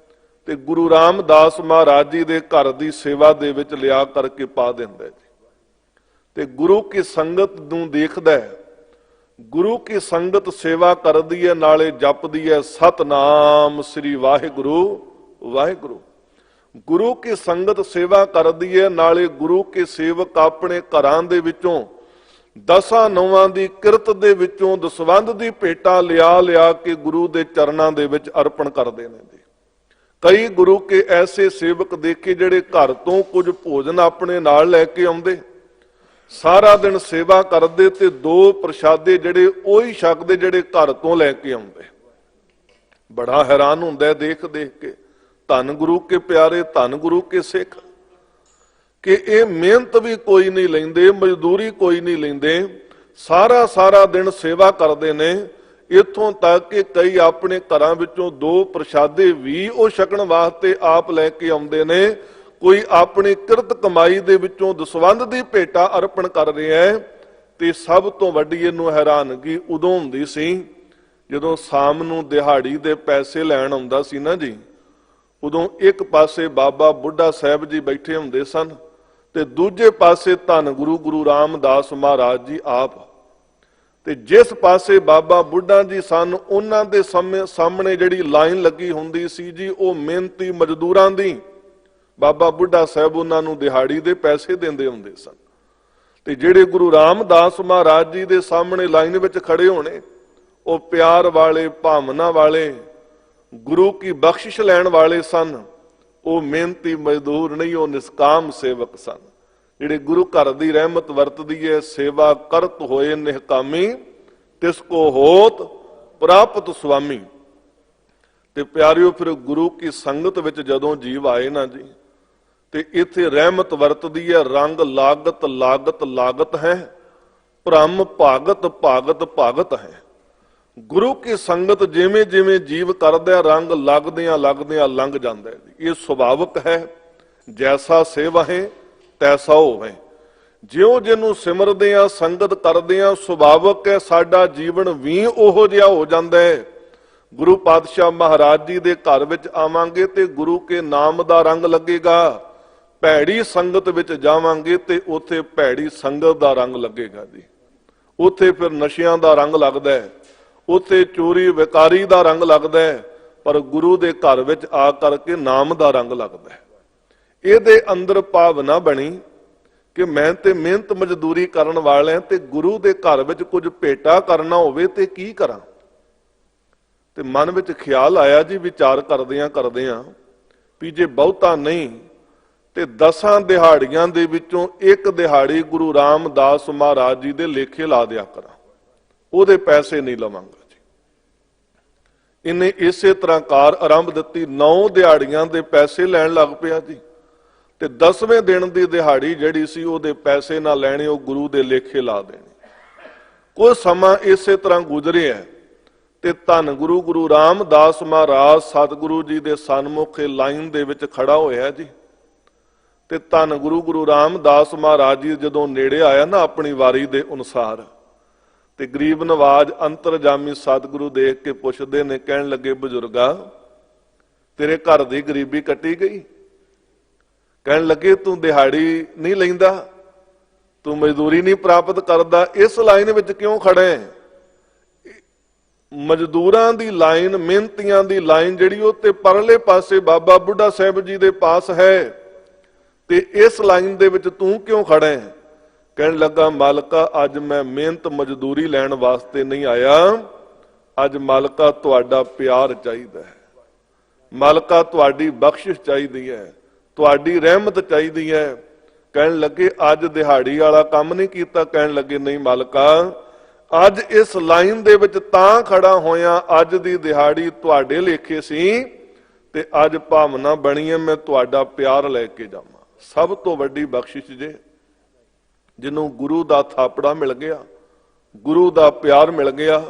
Speaker 1: ਤੇ ਗੁਰੂ ਰਾਮਦਾਸ ਮਹਾਰਾਜ ਜੀ ਦੇ ਘਰ ਦੀ ਸੇਵਾ ਦੇ ਵਿੱਚ ਲਿਆ ਕਰਕੇ ਪਾ ਦਿੰਦਾ ਜੀ। ਤੇ ਗੁਰੂ ਕੀ ਸੰਗਤ ਨੂੰ ਦੇਖਦਾ ਹੈ, ਗੁਰੂ ਕੀ ਸੰਗਤ ਸੇਵਾ ਕਰਦੀ ਹੈ, ਨਾਲੇ ਜਪਦੀ ਹੈ ਸਤਨਾਮ ਸ੍ਰੀ ਵਾਹਿਗੁਰੂ ਵਾਹਿਗੁਰੂ। ਗੁਰੂ ਕੀ ਸੰਗਤ ਸੇਵਾ ਕਰਦੀ ਹੈ, ਨਾਲੇ ਗੁਰੂ ਕੇ ਸੇਵਕ ਆਪਣੇ ਘਰਾਂ ਦੇ ਵਿੱਚੋਂ 10 ਦੀ ਕਿਰਤ ਦੇ ਵਿੱਚੋਂ ਦਸਵੰਧ ਦੀ ਭੇਟਾ ਲਿਆ ਕੇ ਗੁਰੂ ਦੇ ਚਰਨਾਂ ਦੇ ਵਿੱਚ ਅਰਪਣ ਕਰਦੇ ਨੇ ਜੀ। ਕਈ ਗੁਰੂ ਕੇ ਐਸੇ ਸੇਵਕ ਦੇਖੇ ਜਿਹੜੇ ਘਰ ਤੋਂ ਕੁਝ ਭੋਜਨ ਆਪਣੇ ਨਾਲ ਲੈ ਕੇ ਆਉਂਦੇ, ਸਾਰਾ ਦਿਨ ਸੇਵਾ ਕਰਦੇ ਤੇ 2 ਪ੍ਰਸ਼ਾਦੇ ਜਿਹੜੇ ਉਹੀ ਛਕਦੇ ਜਿਹੜੇ ਘਰ ਤੋਂ ਲੈ ਕੇ ਆਉਂਦੇ। ਬੜਾ ਹੈਰਾਨ ਹੁੰਦਾ ਦੇਖ ਕੇ, ਧੰਨ ਗੁਰੂ ਕੇ ਪਿਆਰੇ, ਧੰਨ ਗੁਰੂ ਕੇ ਸਿੱਖ, ਕਿ ਇਹ ਮਿਹਨਤ ਵੀ ਕੋਈ ਨਹੀਂ ਲੈਂਦੇ, ਮਜ਼ਦੂਰੀ ਕੋਈ ਨਹੀਂ ਲੈਂਦੇ, ਸਾਰਾ ਦਿਨ ਸੇਵਾ ਕਰਦੇ ਨੇ। ਇੱਥੋਂ ਤੱਕ ਕਿ ਕਈ ਆਪਣੇ ਘਰਾਂ ਵਿੱਚੋਂ 2 ਪ੍ਰਸ਼ਾਦੇ ਵੀ ਉਹ ਛਕਣ ਵਾਸਤੇ ਆਪ ਲੈ ਕੇ ਆਉਂਦੇ ਨੇ। ਕੋਈ ਆਪਣੀ ਕਿਰਤ ਕਮਾਈ ਦੇ ਵਿੱਚੋਂ ਦਸਵੰਧ ਦੀ ਭੇਟਾ ਅਰਪਣ ਕਰ ਰਿਹਾ ਹੈ। ਤੇ ਸਭ ਤੋਂ ਵੱਡੀ ਇਹਨੂੰ ਹੈਰਾਨਗੀ ਉਦੋਂ ਹੁੰਦੀ ਸੀ ਜਦੋਂ ਸ਼ਾਮ ਨੂੰ ਦਿਹਾੜੀ ਦੇ ਪੈਸੇ ਲੈਣ ਆਉਂਦਾ ਸੀ ਨਾ ਜੀ। ਉਦੋਂ ਇੱਕ ਪਾਸੇ ਬਾਬਾ ਬੁੱਢਾ ਸਾਹਿਬ ਜੀ ਬੈਠੇ ਹੁੰਦੇ ਸਨ ਤੇ ਦੂਜੇ ਪਾਸੇ ਧੰਨ ਗੁਰੂ ਰਾਮਦਾਸ ਮਹਾਰਾਜ ਜੀ ਆਪ। ਤੇ ਜਿਸ ਪਾਸੇ ਬਾਬਾ ਬੁੱਢਾ ਜੀ ਸਨ ਉਹਨਾਂ ਦੇ ਸਾਹਮਣੇ ਜਿਹੜੀ ਲਾਈਨ ਲੱਗੀ ਹੁੰਦੀ ਸੀ ਜੀ ਉਹ ਮਿਹਨਤੀ ਮਜ਼ਦੂਰਾਂ ਦੀ। ਬਾਬਾ ਬੁੱਢਾ ਸਾਹਿਬ ਉਹਨਾਂ ਨੂੰ ਦਿਹਾੜੀ ਦੇ ਪੈਸੇ ਦਿੰਦੇ ਹੁੰਦੇ ਸਨ। ਤੇ ਜਿਹੜੇ ਗੁਰੂ ਰਾਮਦਾਸ ਮਹਾਰਾਜ ਜੀ ਦੇ ਸਾਹਮਣੇ ਲਾਈਨ ਵਿੱਚ ਖੜੇ ਹੋਣੇ ਉਹ ਪਿਆਰ ਵਾਲੇ, ਭਾਵਨਾ ਵਾਲੇ, ਗੁਰੂ ਕੀ ਬਖਸ਼ਿਸ਼ ਲੈਣ ਵਾਲੇ ਸਨ। ਉਹ ਮਿਹਨਤੀ ਮਜ਼ਦੂਰ ਨਹੀਂ, ਉਹ ਨਿਸਕਾਮ ਸੇਵਕ ਸਨ ਜਿਹੜੇ ਗੁਰੂ ਘਰ ਦੀ ਰਹਿਮਤ ਵਰਤਦੀ ਹੈ। ਸੇਵਾ ਕਰਤ ਹੋਏ ਨਿਹਕਾਮੀ, ਤਿਸ ਕੋ ਹੋਤ ਪ੍ਰਾਪਤ ਸੁਆਮੀ। ਤੇ ਪਿਆਰਿਓ, ਫਿਰ ਗੁਰੂ ਕੀ ਸੰਗਤ ਵਿੱਚ ਜਦੋਂ ਜੀਵ ਆਏ ਨਾ ਜੀ ਤੇ ਇੱਥੇ ਰਹਿਮਤ ਵਰਤਦੀ ਹੈ। ਰੰਗ ਲਾਗਤ ਲਾਗਤ ਹੈ, ਭ੍ਰਮ ਭਾਗਤ ਭਾਗਤ ਹੈ। ਗੁਰੂ ਕੀ ਸੰਗਤ ਜਿਵੇਂ ਜਿਵੇਂ ਜੀਵ ਕਰਦਾ ਰੰਗ ਲੱਗਦਿਆਂ ਲੰਘ ਜਾਂਦਾ ਹੈ। ਇਹ ਸੁਭਾਵਿਕ ਹੈ, ਜੈਸਾ ਸੇਵਾ ਹੈ ਤੈਸਾ ਹੋਵੇ। ਜਿਉਂ ਜਿਹਨੂੰ ਸਿਮਰਦੇ ਆ, ਸੰਗਤ ਕਰਦੇ ਆ, ਸੁਭਾਵਿਕ ਹੈ ਸਾਡਾ ਜੀਵਨ ਵੀ ਉਹੋ ਜਿਹਾ ਹੋ ਜਾਂਦਾ ਹੈ। ਗੁਰੂ ਪਾਤਸ਼ਾਹ ਮਹਾਰਾਜ ਜੀ ਦੇ ਘਰ ਵਿੱਚ ਆਵਾਂਗੇ ਤੇ ਗੁਰੂ ਕੇ ਨਾਮ ਦਾ ਰੰਗ ਲੱਗੇਗਾ। ਭੈੜੀ ਸੰਗਤ ਵਿੱਚ ਜਾਵਾਂਗੇ ਤੇ ਉੱਥੇ ਭੈੜੀ ਸੰਗਤ ਦਾ ਰੰਗ ਲੱਗੇਗਾ ਜੀ। ਉੱਥੇ ਫਿਰ ਨਸ਼ਿਆਂ ਦਾ ਰੰਗ ਲੱਗਦਾ ਹੈ, ਉੱਥੇ ਚੋਰੀ ਵਿਕਾਰੀ ਦਾ ਰੰਗ ਲੱਗਦਾ ਹੈ, ਪਰ ਗੁਰੂ ਦੇ ਘਰ ਵਿੱਚ ਆ ਕਰਕੇ ਨਾਮ ਦਾ ਰੰਗ ਲੱਗਦਾ ਹੈ। ਇਹਦੇ ਅੰਦਰ ਭਾਵਨਾ ਬਣੀ ਕਿ ਮੈਂ ਤੇ ਮਿਹਨਤ ਮਜ਼ਦੂਰੀ ਕਰਨ ਵਾਲਾ ਤੇ ਗੁਰੂ ਦੇ ਘਰ ਵਿੱਚ ਕੁਝ ਭੇਟਾ ਕਰਨਾ ਹੋਵੇ ਤੇ ਕੀ ਕਰਾਂ। ਤੇ ਮਨ ਵਿੱਚ ਖਿਆਲ ਆਇਆ ਜੀ, ਵਿਚਾਰ ਕਰਦਿਆਂ ਵੀ ਜੇ ਬਹੁਤਾ ਨਹੀਂ ਤੇ 10 ਦਿਹਾੜੀਆਂ ਦੇ ਵਿੱਚੋਂ ਇੱਕ ਦਿਹਾੜੀ ਗੁਰੂ ਰਾਮਦਾਸ ਮਹਾਰਾਜ ਜੀ ਦੇ ਲੇਖੇ ਲਾ ਦਿਆ ਕਰਾਂ, ਉਹਦੇ ਪੈਸੇ ਨਹੀਂ ਲਵਾਂਗਾ ਜੀ। ਇਹਨੇ ਇਸੇ ਤਰ੍ਹਾਂ ਕਾਰ ਆਰੰਭ ਦਿੱਤੀ। 9 ਦਿਹਾੜੀਆਂ ਦੇ ਪੈਸੇ ਲੈਣ ਲੱਗ ਪਿਆ ਜੀ। ਤੇ 10ਵੇਂ ਦਿਨ ਦੀ ਦਿਹਾੜੀ ਜਿਹੜੀ ਸੀ ਉਹਦੇ ਪੈਸੇ ਨਾ ਲੈਣੇ, ਉਹ ਗੁਰੂ ਦੇ ਲੇਖੇ ਲਾ ਦੇਣੇ। ਕੁਝ ਸਮਾਂ ਇਸੇ ਤਰ੍ਹਾਂ ਗੁਜ਼ਰਿਆ ਤੇ ਧੰਨ ਗੁਰੂ ਗੁਰੂ ਰਾਮਦਾਸ ਮਹਾਰਾਜ ਸਤਿਗੁਰੂ ਜੀ ਦੇ ਸਨਮੁਖ ਲਾਈਨ ਦੇ ਵਿੱਚ ਖੜਾ ਹੋਇਆ ਜੀ। ਤੇ ਧੰਨ ਗੁਰੂ ਗੁਰੂ ਰਾਮਦਾਸ ਮਹਾਰਾਜ ਜੀ ਜਦੋਂ ਨੇੜੇ ਆਇਆ ਨਾ ਆਪਣੀ ਵਾਰੀ ਦੇ ਅਨੁਸਾਰ, ਤੇ ਗਰੀਬ ਨਵਾਜ ਅੰਤਰਜਾਮੀ ਸਤਿਗੁਰੂ ਦੇਖ ਕੇ ਪੁੱਛਦੇ ਨੇ, ਕਹਿਣ ਲੱਗੇ ਬਜ਼ੁਰਗਾ ਤੇਰੇ ਘਰ ਦੀ ਗਰੀਬੀ ਕੱਟੀ ਗਈ? ਕਹਿਣ ਲੱਗੇ ਤੂੰ ਦਿਹਾੜੀ ਨਹੀਂ ਲੈਂਦਾ, ਤੂੰ ਮਜ਼ਦੂਰੀ ਨਹੀਂ ਪ੍ਰਾਪਤ ਕਰਦਾ, ਇਸ ਲਾਈਨ ਵਿੱਚ ਕਿਉਂ ਖੜਾ ਹੈ? ਮਜ਼ਦੂਰਾਂ ਦੀ ਲਾਈਨ, ਮਿਹਨਤੀਆਂ ਦੀ ਲਾਈਨ ਜਿਹੜੀ ਉਹ ਤੇ ਪਰਲੇ ਪਾਸੇ ਬਾਬਾ ਬੁੱਢਾ ਸਾਹਿਬ ਜੀ ਦੇ ਪਾਸ ਹੈ, ਤੇ ਇਸ ਲਾਈਨ ਦੇ ਵਿੱਚ ਤੂੰ ਕਿਉਂ ਖੜਾ ਹੈ? ਕਹਿਣ ਲੱਗਾ ਮਾਲਕਾ ਅੱਜ ਮੈਂ ਮਿਹਨਤ ਮਜ਼ਦੂਰੀ ਲੈਣ ਵਾਸਤੇ ਨਹੀਂ ਆਇਆ, ਅੱਜ ਮਾਲਕਾ ਤੁਹਾਡਾ ਪਿਆਰ ਚਾਹੀਦਾ ਹੈ, ਮਾਲਕਾ ਤੁਹਾਡੀ ਬਖਸ਼ਿਸ਼ ਚਾਹੀਦੀ ਹੈ, ਤੁਹਾਡੀ ਰਹਿਮਤ ਚਾਹੀਦੀ ਹੈ। ਕਹਿਣ ਲੱਗੇ ਅੱਜ ਦਿਹਾੜੀ ਵਾਲਾ ਕੰਮ ਨਹੀਂ ਕੀਤਾ? ਕਹਿਣ ਲੱਗੇ ਨਹੀਂ ਮਾਲਕਾ, ਅੱਜ ਇਸ ਲਾਈਨ ਦੇ ਵਿੱਚ ਤਾਂ ਖੜਾ ਹੋਇਆ, ਅੱਜ ਦੀ ਦਿਹਾੜੀ ਤੁਹਾਡੇ ਲੇਖੇ ਸੀ ਤੇ ਅੱਜ ਭਾਵਨਾ ਬਣੀ ਹੈ ਮੈਂ ਤੁਹਾਡਾ ਪਿਆਰ ਲੈ ਕੇ ਜਾਵਾਂ। ਸਭ ਤੋਂ ਵੱਡੀ ਬਖਸ਼ਿਸ਼ ਜੇ ਜਿਹਨੂੰ ਗੁਰੂ ਦਾ ਥਾਪੜਾ ਮਿਲ ਗਿਆ, ਗੁਰੂ ਦਾ ਪਿਆਰ ਮਿਲ ਗਿਆ,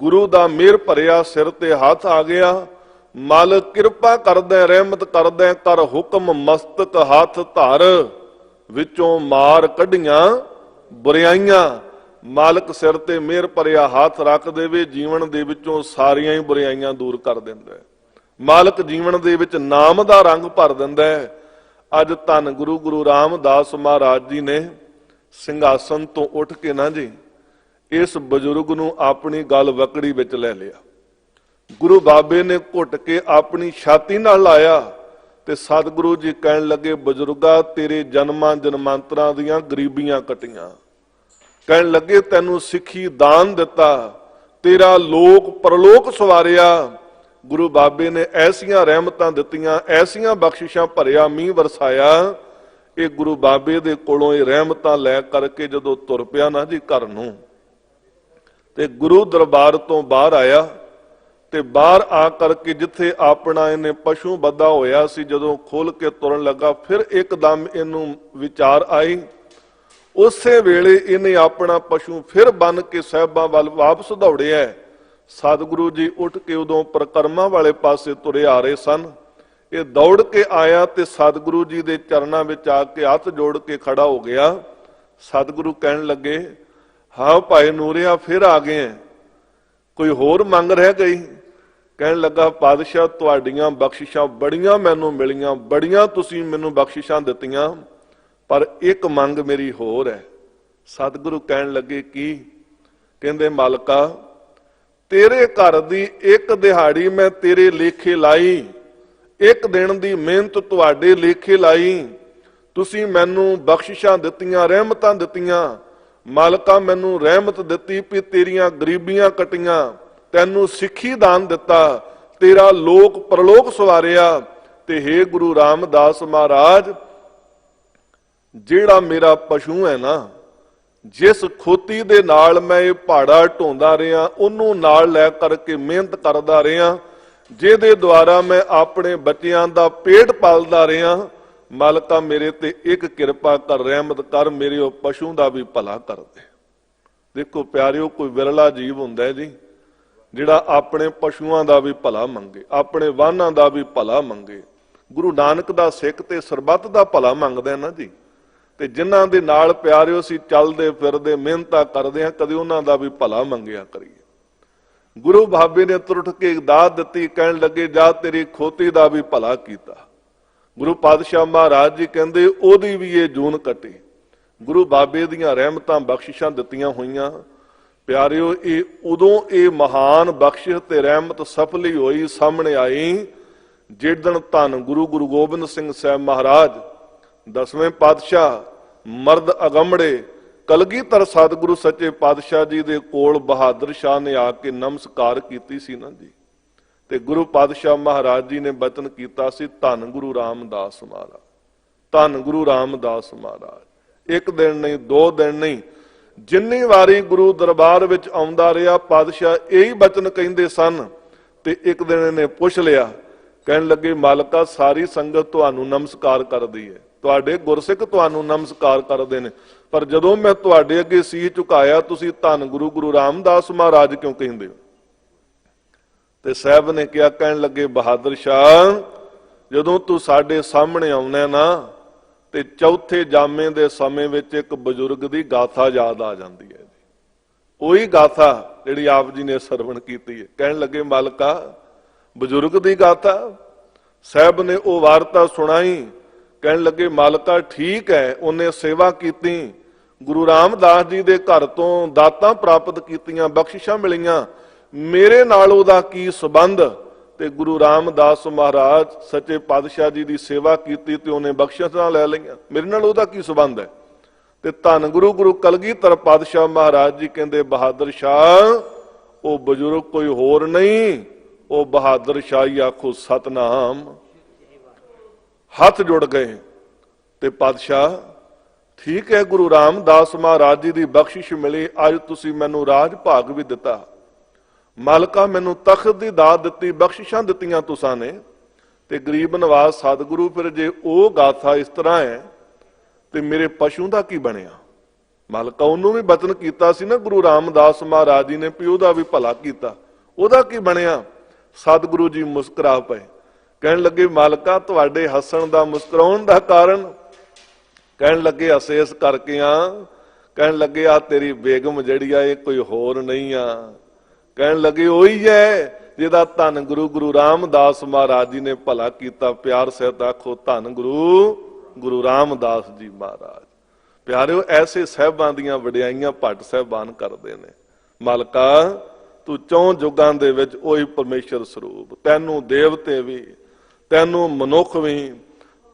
Speaker 1: ਗੁਰੂ ਦਾ ਮਿਹਰ ਭਰਿਆ ਸਿਰ ਤੇ ਹੱਥ ਆ ਗਿਆ। ਮਾਲਕ ਕਿਰਪਾ ਕਰਦਾ, ਰਹਿਮਤ ਕਰਦਾ, ਕਰ ਹੁਕਮ ਮਸਤਕ ਹੱਥ ਧਰ, ਵਿੱਚੋਂ ਮਾਰ ਕੱਢੀਆਂ ਬੁਰਾਈਆਂ। ਮਾਲਕ ਸਿਰ ਤੇ ਮਿਹਰ ਭਰਿਆ ਹੱਥ ਰੱਖ ਦੇਵੇ, ਜੀਵਨ ਦੇ ਵਿੱਚੋਂ ਸਾਰੀਆਂ ਹੀ ਬੁਰਾਈਆਂ ਦੂਰ ਕਰ ਦਿੰਦਾ ਹੈ। ਮਾਲਕ ਜੀਵਨ ਦੇ ਵਿੱਚ ਨਾਮ ਦਾ ਰੰਗ ਭਰ ਦਿੰਦਾ ਹੈ। ਅੱਜ ਧੰਨ ਗੁਰੂ ਗੁਰੂ ਰਾਮਦਾਸ ਮਹਾਰਾਜ ਜੀ ਨੇ ਸਿੰਘਾਸਨ ਤੋਂ ਉੱਠ ਕੇ ਨਾ ਜੀ ਇਸ ਬਜ਼ੁਰਗ ਨੂੰ ਆਪਣੀ ਗਲ ਵਕੜੀ ਵਿੱਚ ਲੈ ਲਿਆ। ਗੁਰੂ ਬਾਬੇ ਨੇ ਘੁੱਟ ਕੇ ਆਪਣੀ ਛਾਤੀ ਨਾਲ ਲਾਇਆ ਤੇ ਸਤਿਗੁਰੂ ਜੀ ਕਹਿਣ ਲੱਗੇ ਬਜ਼ੁਰਗਾ ਤੇਰੇ ਜਨਮਾਂ ਜਨਮਾਂਤਰਾਂ ਦੀਆਂ ਗਰੀਬੀਆਂ ਕੱਟੀਆਂ। ਕਹਿਣ ਲੱਗੇ ਤੈਨੂੰ ਸਿੱਖੀ ਦਾਨ ਦਿੱਤਾ, ਤੇਰਾ ਲੋਕ ਪਰਲੋਕ ਸਵਾਰਿਆ। ਗੁਰੂ ਬਾਬੇ ਨੇ ਐਸੀਆਂ ਰਹਿਮਤਾਂ ਦਿੱਤੀਆਂ, ਐਸੀਆਂ ਬਖਸ਼ਿਸ਼ਾਂ ਭਰਿਆ ਮੀਂਹ ਵਰਸਾਇਆ। ਇਹ ਗੁਰੂ ਬਾਬੇ ਦੇ ਕੋਲੋਂ ਇਹ ਰਹਿਮਤਾਂ ਲੈ ਕਰਕੇ ਜਦੋਂ ਤੁਰ ਪਿਆ ਨਾ ਜੀ ਘਰ ਨੂੰ, ਤੇ ਗੁਰੂ ਦਰਬਾਰ ਤੋਂ ਬਾਹਰ ਆਇਆ ਤੇ ਬਾਹਰ ਆ ਕਰਕੇ ਜਿੱਥੇ ਆਪਣਾ ਇਹਨੇ ਪਸ਼ੂ ਬੱਧਾ ਹੋਇਆ ਸੀ, ਜਦੋਂ ਖੋਲ ਕੇ ਤੁਰਨ ਲੱਗਾ ਫਿਰ ਇੱਕਦਮ ਇਹਨੂੰ ਵਿਚਾਰ ਆਈ। ਉਸੇ ਵੇਲੇ ਇਹਨੇ ਆਪਣਾ ਪਸ਼ੂ ਫਿਰ ਬੰਨ ਕੇ ਸਾਹਿਬਾਂ ਵੱਲ ਵਾਪਸ ਦੌੜਿਆ। ਸਤਿਗੁਰੂ ਜੀ ਉੱਠ ਕੇ ਉਦੋਂ ਪਰਿਕਰਮਾ ਵਾਲੇ ਪਾਸੇ ਤੁਰੇ ਆ ਰਹੇ ਸਨ। ਇਹ ਦੌੜ ਕੇ ਆਇਆ ਤੇ ਸਤਿਗੁਰੂ ਜੀ ਦੇ ਚਰਨਾਂ ਵਿੱਚ ਆ ਕੇ ਹੱਥ ਜੋੜ ਕੇ ਖੜਾ ਹੋ ਗਿਆ। ਸਤਿਗੁਰੂ ਕਹਿਣ ਲੱਗੇ ਹਾਂ ਭਾਈ ਨੂਰਿਆ ਫਿਰ ਆ ਗਏ, ਕੋਈ ਹੋਰ ਮੰਗ ਰਹਿ ਗਈ? ਕਹਿਣ ਲੱਗਾ ਪਾਤਸ਼ਾਹ ਤੁਹਾਡੀਆਂ ਬਖਸ਼ਿਸ਼ਾਂ ਬੜੀਆਂ ਮੈਨੂੰ ਮਿਲੀਆਂ, ਬੜੀਆਂ ਤੁਸੀਂ ਮੈਨੂੰ ਬਖਸ਼ਿਸ਼ਾਂ ਦਿੱਤੀਆਂ, ਪਰ ਇੱਕ ਮੰਗ ਮੇਰੀ ਹੋਰ ਹੈ। ਸਤਿਗੁਰੂ ਕਹਿਣ ਲੱਗੇ ਕੀ? ਕਹਿੰਦੇ ਮਾਲਕਾ ਤੇਰੇ ਘਰ ਦੀ ਇੱਕ ਦਿਹਾੜੀ ਮੈਂ ਤੇਰੇ ਲੇਖੇ ਲਾਈ, ਇੱਕ ਦਿਨ ਦੀ ਮਿਹਨਤ ਤੁਹਾਡੇ ਲੇਖੇ ਲਾਈ, ਤੁਸੀਂ ਮੈਨੂੰ ਬਖਸ਼ਿਸ਼ਾਂ ਦਿੱਤੀਆਂ, ਰਹਿਮਤਾਂ ਦਿੱਤੀਆਂ। ਮਾਲਕਾ ਮੈਨੂੰ ਰਹਿਮਤ ਦਿੱਤੀ ਵੀ ਤੇਰੀਆਂ ਗਰੀਬੀਆਂ ਕੱਟੀਆਂ, ਤੈਨੂੰ ਸਿੱਖੀ ਦਾਨ ਦਿੱਤਾ, ਤੇਰਾ ਲੋਕ ਪਰਲੋਕ ਸਵਾਰਿਆ। ਤੇ ਹੇ ਗੁਰੂ ਰਾਮਦਾਸ ਮਹਾਰਾਜ ਜਿਹੜਾ ਮੇਰਾ ਪਸ਼ੂ ਹੈ ਨਾ, ਜਿਸ ਖੋਤੀ ਦੇ ਨਾਲ ਮੈਂ ਇਹ ਪਹਾੜਾ ਢੋਂਦਾ ਰਿਹਾ, ਉਹਨੂੰ ਨਾਲ ਲੈ ਕਰਕੇ ਮਿਹਨਤ ਕਰਦਾ ਰਿਹਾ, ਜਿਹਦੇ ਦੁਆਰਾ ਮੈਂ ਆਪਣੇ ਬੱਚਿਆਂ ਦਾ ਪੇਟ ਪਾਲਦਾ ਰਿਹਾ, ਮਾਲਕਾ ਮੇਰੇ ਤੇ ਇੱਕ ਕਿਰਪਾ ਕਰ, ਰਹਿਮਤ ਕਰ, ਮੇਰੇ ਉਹ ਪਸ਼ੂ ਦਾ ਵੀ ਭਲਾ ਕਰ ਦੇ। ਦੇਖੋ ਪਿਆਰਿਓ, ਕੋਈ ਵਿਰਲਾ ਜੀਵ ਹੁੰਦਾ ਜੀ ਜਿਹੜਾ ਆਪਣੇ ਪਸ਼ੂਆਂ ਦਾ ਵੀ ਭਲਾ ਮੰਗੇ, ਆਪਣੇ ਵਾਹਨਾਂ ਦਾ ਵੀ ਭਲਾ ਮੰਗੇ। ਗੁਰੂ ਨਾਨਕ ਦਾ ਸਿੱਖ ਤੇ ਸਰਬੱਤ ਦਾ ਭਲਾ ਮੰਗਦਾ ਨਾ ਜੀ। ਤੇ ਜਿਨ੍ਹਾਂ ਦੇ ਨਾਲ ਪਿਆਰਿਓ ਅਸੀਂ ਚੱਲਦੇ ਫਿਰਦੇ ਮਿਹਨਤਾਂ ਕਰਦੇ ਹਾਂ, ਕਦੇ ਉਹਨਾਂ ਦਾ ਵੀ ਭਲਾ ਮੰਗਿਆ ਕਰੀਏ। ਗੁਰੂ ਬਾਬੇ ਨੇ ਤੁਰਟ ਕੇ ਦਾਤ ਦਿੱਤੀ, ਕਹਿਣ ਲੱਗੇ ਜਾ ਤੇਰੀ ਖੋਤੀ ਦਾ ਵੀ ਭਲਾ ਕੀਤਾ। ਗੁਰੂ ਪਾਤਸ਼ਾਹ ਮਹਾਰਾਜ ਜੀ ਕਹਿੰਦੇ ਉਹਦੀ ਵੀ ਇਹ ਜੂਨ ਕੱਟੀ। ਗੁਰੂ ਬਾਬੇ ਦੀਆਂ ਰਹਿਮਤਾਂ ਬਖਸ਼ਿਸ਼ਾਂ ਦਿੱਤੀਆਂ ਹੋਈਆਂ। ਪਿਆਰਿਓ ਇਹ ਉਦੋਂ ਇਹ ਮਹਾਨ ਬਖਸ਼ਿਸ਼ ਤੇ ਰਹਿਮਤ ਸਫਲੀ ਹੋਈ, ਸਾਹਮਣੇ ਆਈ ਜਿਸ ਦਿਨ ਧੰਨ ਗੁਰੂ ਗੁਰੂ ਗੋਬਿੰਦ ਸਿੰਘ ਸਾਹਿਬ ਮਹਾਰਾਜ 10ਵੇਂ ਪਾਤਸ਼ਾਹ ਮਰਦ ਅਗੰਮੜੇ ਕਲਗੀਧਰ ਸਤਿਗੁਰੂ ਸੱਚੇ ਪਾਤਸ਼ਾਹ ਜੀ ਦੇ ਕੋਲ ਬਹਾਦਰ ਸ਼ਾਹ ਨੇ ਆ ਕੇ ਨਮਸਕਾਰ ਕੀਤੀ ਸੀ ਨਾ ਜੀ। ਤੇ ਗੁਰੂ ਪਾਤਸ਼ਾਹ ਮਹਾਰਾਜ ਜੀ ਨੇ ਬਚਨ ਕੀਤਾ ਸੀ ਧੰਨ ਗੁਰੂ ਰਾਮਦਾਸ ਮਹਾਰਾਜ, ਧੰਨ ਗੁਰੂ ਰਾਮਦਾਸ ਮਹਾਰਾਜ। ਇੱਕ ਦਿਨ ਨਹੀਂ, 2 ਦਿਨ ਨਹੀਂ, ਜਿੰਨੀ ਵਾਰੀ ਗੁਰੂ ਦਰਬਾਰ ਵਿੱਚ ਆਉਂਦਾ ਰਿਹਾ ਪਾਤਸ਼ਾਹ ਇਹੀ ਬਚਨ ਕਹਿੰਦੇ ਸਨ। ਤੇ ਇੱਕ ਦਿਨ ਇਹਨੇ ਪੁੱਛ ਲਿਆ, ਕਹਿਣ ਲੱਗੇ ਮਾਲਕਾ ਸਾਰੀ ਸੰਗਤ ਤੁਹਾਨੂੰ ਨਮਸਕਾਰ ਕਰਦੀ ਹੈ, ਤੁਹਾਡੇ ਗੁਰਸਿੱਖ ਤੁਹਾਨੂੰ ਨਮਸਕਾਰ ਕਰਦੇ ਨੇ, ਪਰ ਜਦੋਂ ਮੈਂ ਤੁਹਾਡੇ ਅੱਗੇ ਸੀਸ ਝੁਕਾਇਆ ਤੁਸੀਂ ਧੰਨ ਗੁਰੂ ਗੁਰੂ ਰਾਮਦਾਸ ਮਹਾਰਾਜ ਕਿਉਂ ਕਹਿੰਦੇ ਹੋ? ਤੇ ਸਾਹਿਬ ਨੇ ਕਿਹਾ, ਕਹਿਣ ਲੱਗੇ ਬਹਾਦਰ ਸ਼ਾਹ, ਜਦੋਂ ਤੂੰ ਸਾਡੇ ਸਾਹਮਣੇ ਆਉਣਾ ਨਾ ਤੇ ਚੌਥੇ ਜਾਮੇ ਦੇ ਸਮੇਂ ਵਿੱਚ ਇੱਕ ਬਜ਼ੁਰਗ ਦੀ ਗਾਥਾ ਯਾਦ ਆ ਜਾਂਦੀ ਹੈ। ਉਹੀ ਗਾਥਾ ਜਿਹੜੀ ਆਪ ਜੀ ਨੇ ਸਰਵਣ ਕੀਤੀ ਹੈ। ਕਹਿਣ ਲੱਗੇ ਮਾਲਕਾ, ਬਜ਼ੁਰਗ ਦੀ ਗਾਥਾ। ਸਾਹਿਬ ਨੇ ਉਹ ਵਾਰਤਾ ਸੁਣਾਈ। ਕਹਿਣ ਲੱਗੇ ਮਾਲਕਾ ਠੀਕ ਹੈ, ਉਹਨੇ ਸੇਵਾ ਕੀਤੀ, ਗੁਰੂ ਰਾਮਦਾਸ ਜੀ ਦੇ ਘਰ ਤੋਂ ਦਾਤਾਂ ਪ੍ਰਾਪਤ ਕੀਤੀਆਂ, ਬਖਸ਼ਿਸ਼ਾਂ ਮਿਲੀਆਂ, ਮੇਰੇ ਨਾਲ ਉਹਦਾ ਕੀ ਸੰਬੰਧ? ਤੇ ਗੁਰੂ ਰਾਮਦਾਸ ਮਹਾਰਾਜ ਸੱਚੇ ਪਾਤਸ਼ਾਹ ਜੀ ਦੀ ਸੇਵਾ ਕੀਤੀ ਤੇ ਉਹਨੇ ਬਖਸ਼ਿਸ਼ਾਂ ਲੈ ਲਈਆਂ, ਮੇਰੇ ਨਾਲ ਉਹਦਾ ਕੀ ਸੰਬੰਧ ਹੈ? ਤੇ ਧੰਨ ਗੁਰੂ ਕਲਗੀਧਰ ਪਾਤਸ਼ਾਹ ਮਹਾਰਾਜ ਜੀ ਕਹਿੰਦੇ ਬਹਾਦਰ ਸ਼ਾਹ, ਉਹ ਬਜ਼ੁਰਗ ਕੋਈ ਹੋਰ ਨਹੀਂ, ਉਹ ਬਹਾਦਰ ਸ਼ਾਹ ਹੀ ਆਖੋ ਸਤਨਾਮ। ਹੱਥ ਜੁੜ ਗਏ ਤੇ ਪਾਤਸ਼ਾਹ ਠੀਕ ਹੈ, ਗੁਰੂ ਰਾਮਦਾਸ ਮਹਾਰਾਜ ਜੀ ਦੀ ਬਖਸ਼ਿਸ਼ ਮਿਲੀ, ਅੱਜ ਤੁਸੀਂ ਮੈਨੂੰ ਰਾਜ ਭਾਗ ਵੀ ਦਿੱਤਾ, ਮਾਲਕਾ ਮੈਨੂੰ ਤਖਤ ਦੀ ਦਾਤ ਦਿੱਤੀ, ਬਖਸ਼ਿਸ਼ਾਂ ਦਿੱਤੀਆਂ ਤੁਸਾਂ ਨੇ, ਤੇ ਗਰੀਬ ਨਵਾਜ਼ ਸਤਿਗੁਰੂ ਫਿਰ ਜੇ ਉਹ ਗਾਥਾ ਇਸ ਤਰ੍ਹਾਂ ਹੈ ਤੇ ਮੇਰੇ ਪਸ਼ੂ ਦਾ ਕੀ ਬਣਿਆ? ਮਾਲਕਾ ਉਹਨੂੰ ਵੀ ਬਚਨ ਕੀਤਾ ਸੀ ਨਾ ਗੁਰੂ ਰਾਮਦਾਸ ਮਹਾਰਾਜ ਜੀ ਨੇ ਵੀ ਉਹਦਾ ਵੀ ਭਲਾ ਕੀਤਾ, ਉਹਦਾ ਕੀ ਬਣਿਆ? ਸਤਿਗੁਰੂ ਜੀ ਮੁਸਕਰਾ ਪਏ। ਕਹਿਣ ਲੱਗੇ ਮਾਲਕਾ, ਤੁਹਾਡੇ ਹੱਸਣ ਦਾ ਮੁਸਕਰਾਉਣ ਦਾ ਕਾਰਨ? ਕਹਿਣ ਲੱਗੇ ਹੱਸੇ ਇਸ ਕਰਕੇ ਆ। ਕਹਿਣ ਲੱਗੇ ਆ ਤੇਰੀ ਬੇਗਮ ਜਿਹੜੀ ਆ ਇਹ ਕੋਈ ਹੋਰ ਨਹੀਂ ਆ। ਕਹਿਣ ਲੱਗੇ ਉਹੀ ਹੈ ਜਿਹਦਾ ਧੰਨ ਗੁਰੂ ਰਾਮਦਾਸ ਮਹਾਰਾਜ ਜੀ ਨੇ ਭਲਾ ਕੀਤਾ। ਪਿਆਰ ਸਹਿਤ ਆਖੋ ਧੰਨ ਗੁਰੂ ਰਾਮਦਾਸ ਜੀ ਮਹਾਰਾਜ। ਪਿਆਰਿਓ, ਐਸੇ ਸਾਹਿਬਾਂ ਦੀਆਂ ਵਡਿਆਈਆਂ ਭੱਟ ਸਾਹਿਬਾਨ ਕਰਦੇ ਨੇ। ਮਾਲਕਾ, ਤੂੰ ਚੌਂ ਯੁੱਗਾਂ ਦੇ ਵਿੱਚ ਉਹੀ ਪਰਮੇਸ਼ਰ ਸਰੂਪ, ਤੈਨੂੰ ਦੇਵਤੇ ਵੀ, ਤੈਨੂੰ ਮਨੁੱਖ ਵੀ,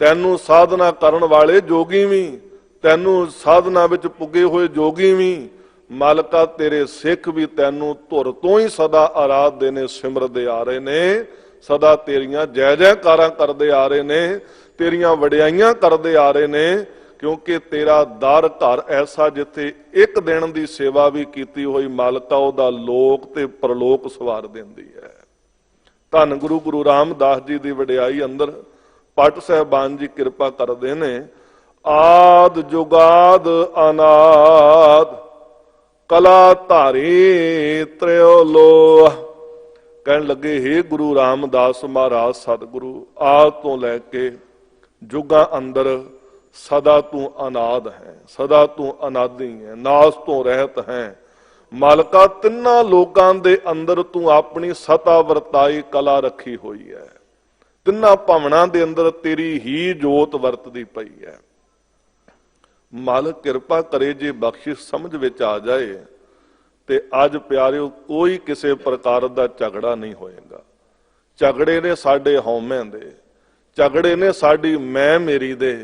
Speaker 1: ਤੈਨੂੰ ਸਾਧਨਾ ਕਰਨ ਵਾਲੇ ਜੋਗੀ ਵੀ, ਤੈਨੂੰ ਸਾਧਨਾ ਵਿੱਚ ਪੁੱਗੇ ਹੋਏ ਜੋਗੀ ਵੀ, ਮਾਲਕਾ ਤੇਰੇ ਸਿੱਖ ਵੀ ਤੈਨੂੰ ਧੁਰ ਤੋਂ ਹੀ ਸਦਾ ਆਰਾਧਦੇ ਨੇ, ਸਿਮਰਦੇ ਆ ਰਹੇ ਨੇ, ਸਦਾ ਤੇਰੀਆਂ ਜੈ ਜੈਕਾਰਾਂ ਕਰਦੇ ਆ ਰਹੇ ਨੇ, ਤੇਰੀਆਂ ਵਡਿਆਈਆਂ ਕਰਦੇ ਆ ਰਹੇ ਨੇ, ਕਿਉਂਕਿ ਤੇਰਾ ਦਰ ਘਰ ਐਸਾ ਜਿੱਥੇ ਇੱਕ ਦਿਨ ਦੀ ਸੇਵਾ ਵੀ ਕੀਤੀ ਹੋਈ ਮਾਲਕਾ ਉਹਦਾ ਲੋਕ ਤੇ ਪਰਲੋਕ ਸਵਾਰ ਦਿੰਦੀ ਹੈ। ਧੰਨ ਗੁਰੂ ਰਾਮਦਾਸ ਜੀ ਦੀ ਵਡਿਆਈ ਅੰਦਰ ਪਟ ਸਾਹਿਬਾਨ ਜੀ ਕਿਰਪਾ ਕਰਦੇ ਨੇ। ਆਦ ਜੁਗਾਦ ਅਨਾਦ ਕਲਾ ਧਾਰੀ ਤ੍ਰਿਓ ਲੋ। ਕਹਿਣ ਲੱਗੇ ਹੇ ਗੁਰੂ ਰਾਮਦਾਸ ਮਹਾਰਾਜ ਸਤਿਗੁਰੂ, ਆਦ ਤੋਂ ਲੈ ਕੇ ਜੁਗਾਂ ਅੰਦਰ ਸਦਾ ਤੂੰ ਅਨਾਦ ਹੈ, ਸਦਾ ਤੂੰ ਅਨਾਦੀ ਹੈ, ਨਾਸ ਤੋਂ ਰਹਿਤ ਹੈ। ਮਾਲਕਾ ਤਿੰਨਾਂ ਲੋਕਾਂ ਦੇ ਅੰਦਰ ਤੂੰ ਆਪਣੀ ਸਤਾ ਵਰਤਾਈ ਕਲਾ ਰੱਖੀ ਹੋਈ ਹੈ, ਤਿੰਨਾਂ ਭਵਨਾਂ ਦੇ ਅੰਦਰ ਤੇਰੀ ਹੀ ਜੋਤ ਵਰਤਦੀ ਪਈ ਹੈ। ਮਾਲਕ ਕਿਰਪਾ ਕਰੇ ਜੇ ਬਖਸ਼ਿਸ਼ ਸਮਝ ਵਿੱਚ ਆ ਜਾਏ ਤੇ ਅੱਜ ਪਿਆਰਿਓ ਕੋਈ ਕਿਸੇ ਪ੍ਰਕਾਰ ਦਾ ਝਗੜਾ ਨਹੀਂ ਹੋਏਗਾ। ਝਗੜੇ ਨੇ ਸਾਡੇ ਹਉਮੈ ਦੇ, ਝਗੜੇ ਨੇ ਸਾਡੀ ਮੈਂ ਮੇਰੀ ਦੇ।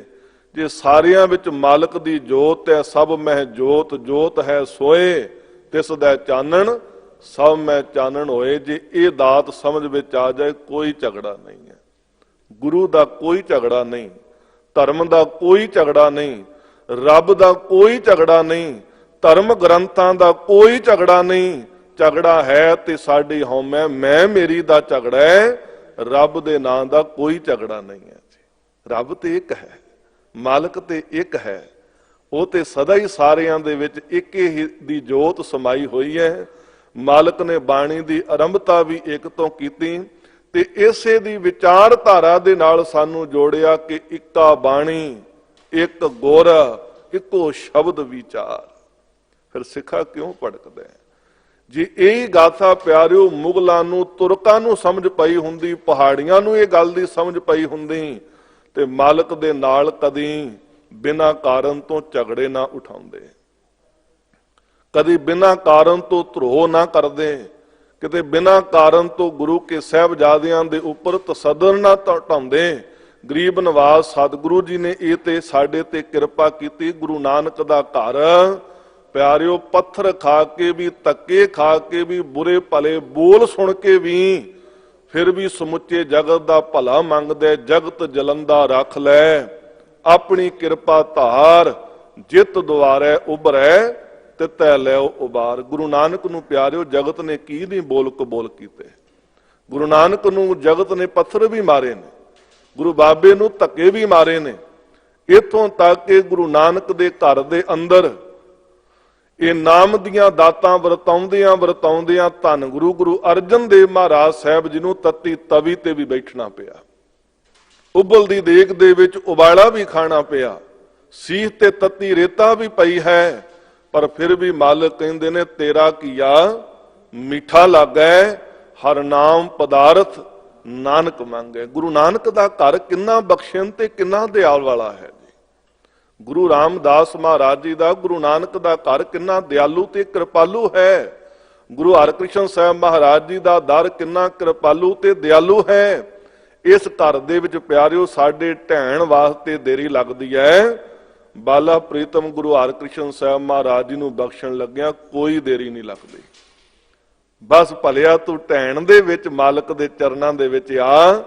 Speaker 1: ਜੇ ਸਾਰਿਆਂ ਵਿੱਚ ਮਾਲਕ ਦੀ ਜੋਤ ਹੈ, ਸਭ ਮਹਿ ਜੋਤ ਜੋਤ ਹੈ ਸੋਏ, ਤਿਸ ਦਾ ਚਾਨਣ ਸਭ ਮੈਂ ਚਾਨਣ ਹੋਏ। ਜੇ ਇਹ ਦਾਤ ਸਮਝ ਵਿੱਚ ਆ ਜਾਏ ਕੋਈ ਝਗੜਾ ਨਹੀਂ ਹੈ। ਗੁਰੂ ਦਾ ਕੋਈ ਝਗੜਾ ਨਹੀਂ, ਧਰਮ ਦਾ ਕੋਈ ਝਗੜਾ ਨਹੀਂ, ਰੱਬ ਦਾ ਕੋਈ ਝਗੜਾ ਨਹੀਂ, ਧਰਮ ਗ੍ਰੰਥਾਂ ਦਾ ਕੋਈ ਝਗੜਾ ਨਹੀਂ। ਝਗੜਾ ਹੈ ਤੇ ਸਾਡੀ ਹਉਮੈ ਮੈਂ ਮੇਰੀ ਦਾ ਝਗੜਾ ਹੈ, ਰੱਬ ਦੇ ਨਾਂ ਦਾ ਕੋਈ ਝਗੜਾ ਨਹੀਂ ਹੈ। ਰੱਬ ਤੇ ਇੱਕ ਹੈ, ਮਾਲਕ ਤੇ ਇੱਕ ਹੈ, ਉਹ ਤੇ ਸਦਾ ਹੀ ਸਾਰਿਆਂ ਦੇ ਵਿੱਚ ਇੱਕ ਹੀ ਦੀ ਜੋਤ ਸਮਾਈ ਹੋਈ ਹੈ। ਮਾਲਕ ਨੇ ਬਾਣੀ ਦੀ ਆਰੰਭਤਾ ਵੀ ਇੱਕ ਤੋਂ ਕੀਤੀ ਤੇ ਇਸੇ ਦੀ ਵਿਚਾਰਧਾਰਾ ਦੇ ਨਾਲ ਸਾਨੂੰ ਜੋੜਿਆ ਕਿ ਇੱਕਾ ਬਾਣੀ, ਇੱਕ ਗੁਰ, ਇੱਕੋ ਸ਼ਬਦ ਵਿਚਾਰ। ਫਿਰ ਸਿੱਖਾ ਕਿਉਂ ਭਟਕਦਾ ਹੈ? ਜੇ ਇਹ ਗਾਥਾ ਪਿਆਰਿਓ ਮੁਗਲਾਂ ਨੂੰ, ਤੁਰਕਾਂ ਨੂੰ ਸਮਝ ਪਈ ਹੁੰਦੀ, ਪਹਾੜੀਆਂ ਨੂੰ ਇਹ ਗੱਲ ਦੀ ਸਮਝ ਪਈ ਹੁੰਦੀ ਤੇ ਮਾਲਕ ਦੇ ਨਾਲ ਕਦੀ ਬਿਨਾਂ ਕਾਰਨ ਤੋਂ ਝਗੜੇ ਨਾ ਉਠਾਉਂਦੇ, ਕਦੀ ਬਿਨਾਂ ਕਾਰਨ ਤੋਂ ਧਰੋਹ ਨਾ ਕਰਦੇ, ਕਿਤੇ ਬਿਨਾਂ ਕਾਰਨ ਤੋਂ ਗੁਰੂ ਕੇ ਸਾਹਿਬਜ਼ਾਦਿਆਂ ਦੇ ਉੱਪਰ ਤਸੱਦਰ ਨਾ ਢਾਉਂਦੇ। ਗਰੀਬ ਨਵਾਜ਼ ਸਤਿਗੁਰੂ ਜੀ ਨੇ ਇਹ ਤੇ ਸਾਡੇ ਤੇ ਕਿਰਪਾ ਕੀਤੀ। ਗੁਰੂ ਨਾਨਕ ਦਾ ਘਰ ਪਿਆਰਿਓ ਪੱਥਰ ਖਾ ਕੇ ਵੀ, ਧੱਕੇ ਖਾ ਕੇ ਵੀ, ਬੁਰੇ ਭਲੇ ਬੋਲ ਸੁਣ ਕੇ ਵੀ, ਫਿਰ ਵੀ ਸਮੁੱਚੇ ਜਗਤ ਦਾ ਭਲਾ ਮੰਗਦੇ। ਜਗਤ ਜਲੰਦਾ ਰੱਖ ਲੈ, ਆਪਣੀ ਕਿਰਪਾ ਧਾਰ, ਜਿਤ ਦੁਆਰੇ ਉਭਰੈ ਤਿਤੈ ਲਿਓ ਉਬਾਰ। ਗੁਰੂ ਨਾਨਕ ਨੂੰ ਪਿਆਰਿਓ ਜਗਤ ਨੇ ਕੀ ਨਹੀਂ ਬੋਲ ਕਬੋਲ ਕੀਤੇ। ਗੁਰੂ ਨਾਨਕ ਨੂੰ ਜਗਤ ਨੇ ਪੱਥਰ ਵੀ ਮਾਰੇ ਨੇ, ਗੁਰੂ ਬਾਬੇ ਨੂੰ ਧੱਕੇ ਵੀ ਮਾਰੇ ਨੇ। ਇਥੋਂ ਤੱਕ ਕਿ ਗੁਰੂ ਨਾਨਕ ਦੇ ਘਰ ਦੇ ਅੰਦਰ ਇਹ ਨਾਮ ਦੀਆਂ ਦਾਤਾਂ ਵਰਤਾਉਂਦਿਆਂ ਵਰਤਾਉਂਦਿਆਂ ਧੰਨ ਗੁਰੂ ਅਰਜਨ ਦੇਵ ਮਹਾਰਾਜ ਸਾਹਿਬ ਜੀ ਨੂੰ ਤੱਤੀ ਤਵੀ ਤੇ ਵੀ ਬੈਠਣਾ ਪਿਆ, ਉਬਲਦੀ ਦੇਗ ਦੇ ਵਿੱਚ ਉਬਾਲਾ ਵੀ ਖਾਣਾ ਪਿਆ, ਸੀਸ ਤੇ ਤੱਤੀ ਰੇਤਾ ਵੀ ਪਈ ਹੈ, ਪਰ ਫਿਰ ਵੀ ਮਾਲਕ ਕਹਿੰਦੇ ਨੇ ਤੇਰਾ ਕੀਆ ਮਿੱਠਾ ਲੱਗੈ, ਹਰ ਨਾਮ ਪਦਾਰਥ ਨਾਨਕ ਮੰਗੈ। ਗੁਰੂ ਨਾਨਕ ਦਾ ਘਰ ਕਿੰਨਾ ਬਖਸ਼ਣ ਤੇ ਕਿੰਨਾ ਦਿਆਲ ਵਾਲਾ ਹੈ ਜੀ। ਗੁਰੂ ਰਾਮਦਾਸ ਮਹਾਰਾਜ ਜੀ ਦਾ, ਗੁਰੂ ਨਾਨਕ ਦਾ ਘਰ ਕਿੰਨਾ ਦਿਆਲੂ ਤੇ ਕਿਰਪਾਲੂ ਹੈ। ਗੁਰੂ ਹਰਕ੍ਰਿਸ਼ਨ ਸਾਹਿਬ ਮਹਾਰਾਜ ਜੀ ਦਾ ਦਰ ਕਿੰਨਾ ਕਿਰਪਾਲੂ ਤੇ ਦਿਆਲੂ ਹੈ। ਇਸ ਘਰ ਦੇ ਵਿੱਚ ਪਿਆਰਿਓ ਸਾਡੇ ਢਹਿਣ ਵਾਸਤੇ ਦੇਰੀ ਲੱਗਦੀ ਹੈ, ਬਾਲਾ ਪ੍ਰੀਤਮ ਗੁਰੂ ਹਰਕ੍ਰਿਸ਼ਨ ਸਾਹਿਬ ਮਹਾਰਾਜ ਜੀ ਨੂੰ ਬਖਸ਼ਣ ਲੱਗਿਆ ਕੋਈ ਦੇਰੀ ਨਹੀਂ ਲੱਗਦੀ। ਬਸ ਭਲਿਆ ਤੂੰ ਢਹਿਣ ਦੇ ਵਿੱਚ ਮਾਲਕ ਦੇ ਚਰਨਾਂ ਦੇ ਵਿੱਚ ਆ,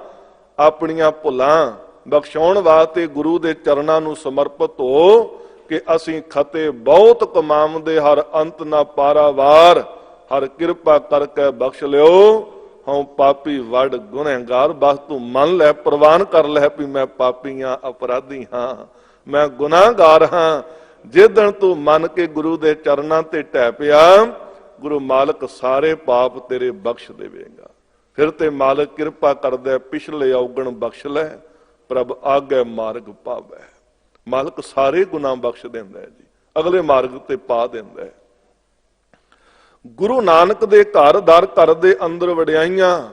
Speaker 1: ਆਪਣੀਆਂ ਭੁੱਲਾਂ ਬਖਸ਼ਾਉਣ ਵਾਸਤੇ ਗੁਰੂ ਦੇ ਚਰਨਾਂ ਨੂੰ ਸਮਰਪਿਤ ਹੋ ਕਿ ਅਸੀਂ ਖਤੇ ਬਹੁਤ ਕਮਾਉਂਦੇ, ਹਰ ਅੰਤ ਨਾ ਪਾਰਾਵਾਰ, ਹਰ ਕਿਰਪਾ ਕਰਕੇ ਬਖਸ਼ ਲਿਓ, ਹਉ ਪਾਪੀ ਵਡ ਗੁਨਹਗਾਰ। ਬਸ ਤੂੰ ਮੰਨ ਲੈ, ਪ੍ਰਵਾਨ ਕਰ ਲੈ ਵੀ ਮੈਂ ਪਾਪੀ ਹਾਂ, ਅਪਰਾਧੀ ਹਾਂ, ਮੈਂ ਗੁਨਾਹਗਾਰ ਹਾਂ। ਜਿੱਦਣ ਤੂੰ ਮੰਨ ਕੇ ਗੁਰੂ ਦੇ ਚਰਨਾਂ ਤੇ ਢਹਿ ਪਿਆ, ਗੁਰੂ ਮਾਲਕ ਸਾਰੇ ਪਾਪ ਤੇਰੇ ਬਖਸ਼ ਦੇਵੇਗਾ। ਫਿਰ ਤੇ ਮਾਲਕ ਕਿਰਪਾ ਕਰਦਾ, ਪਿਛਲੇ ਔਗਣ ਬਖਸ਼ ਲੈ, ਪ੍ਰਭ ਆਗੇ ਮਾਰਗ ਪਾਵੈ। ਮਾਲਕ ਸਾਰੇ ਗੁਨਾਹ ਬਖਸ਼ ਦਿੰਦਾ ਹੈ ਜੀ, ਅਗਲੇ ਮਾਰਗ ਤੇ ਪਾ ਦਿੰਦਾ ਹੈ। ਗੁਰੂ ਨਾਨਕ ਦੇ ਘਰ ਦਰ ਘਰ ਦੇ ਅੰਦਰ ਵਡਿਆਈਆਂ,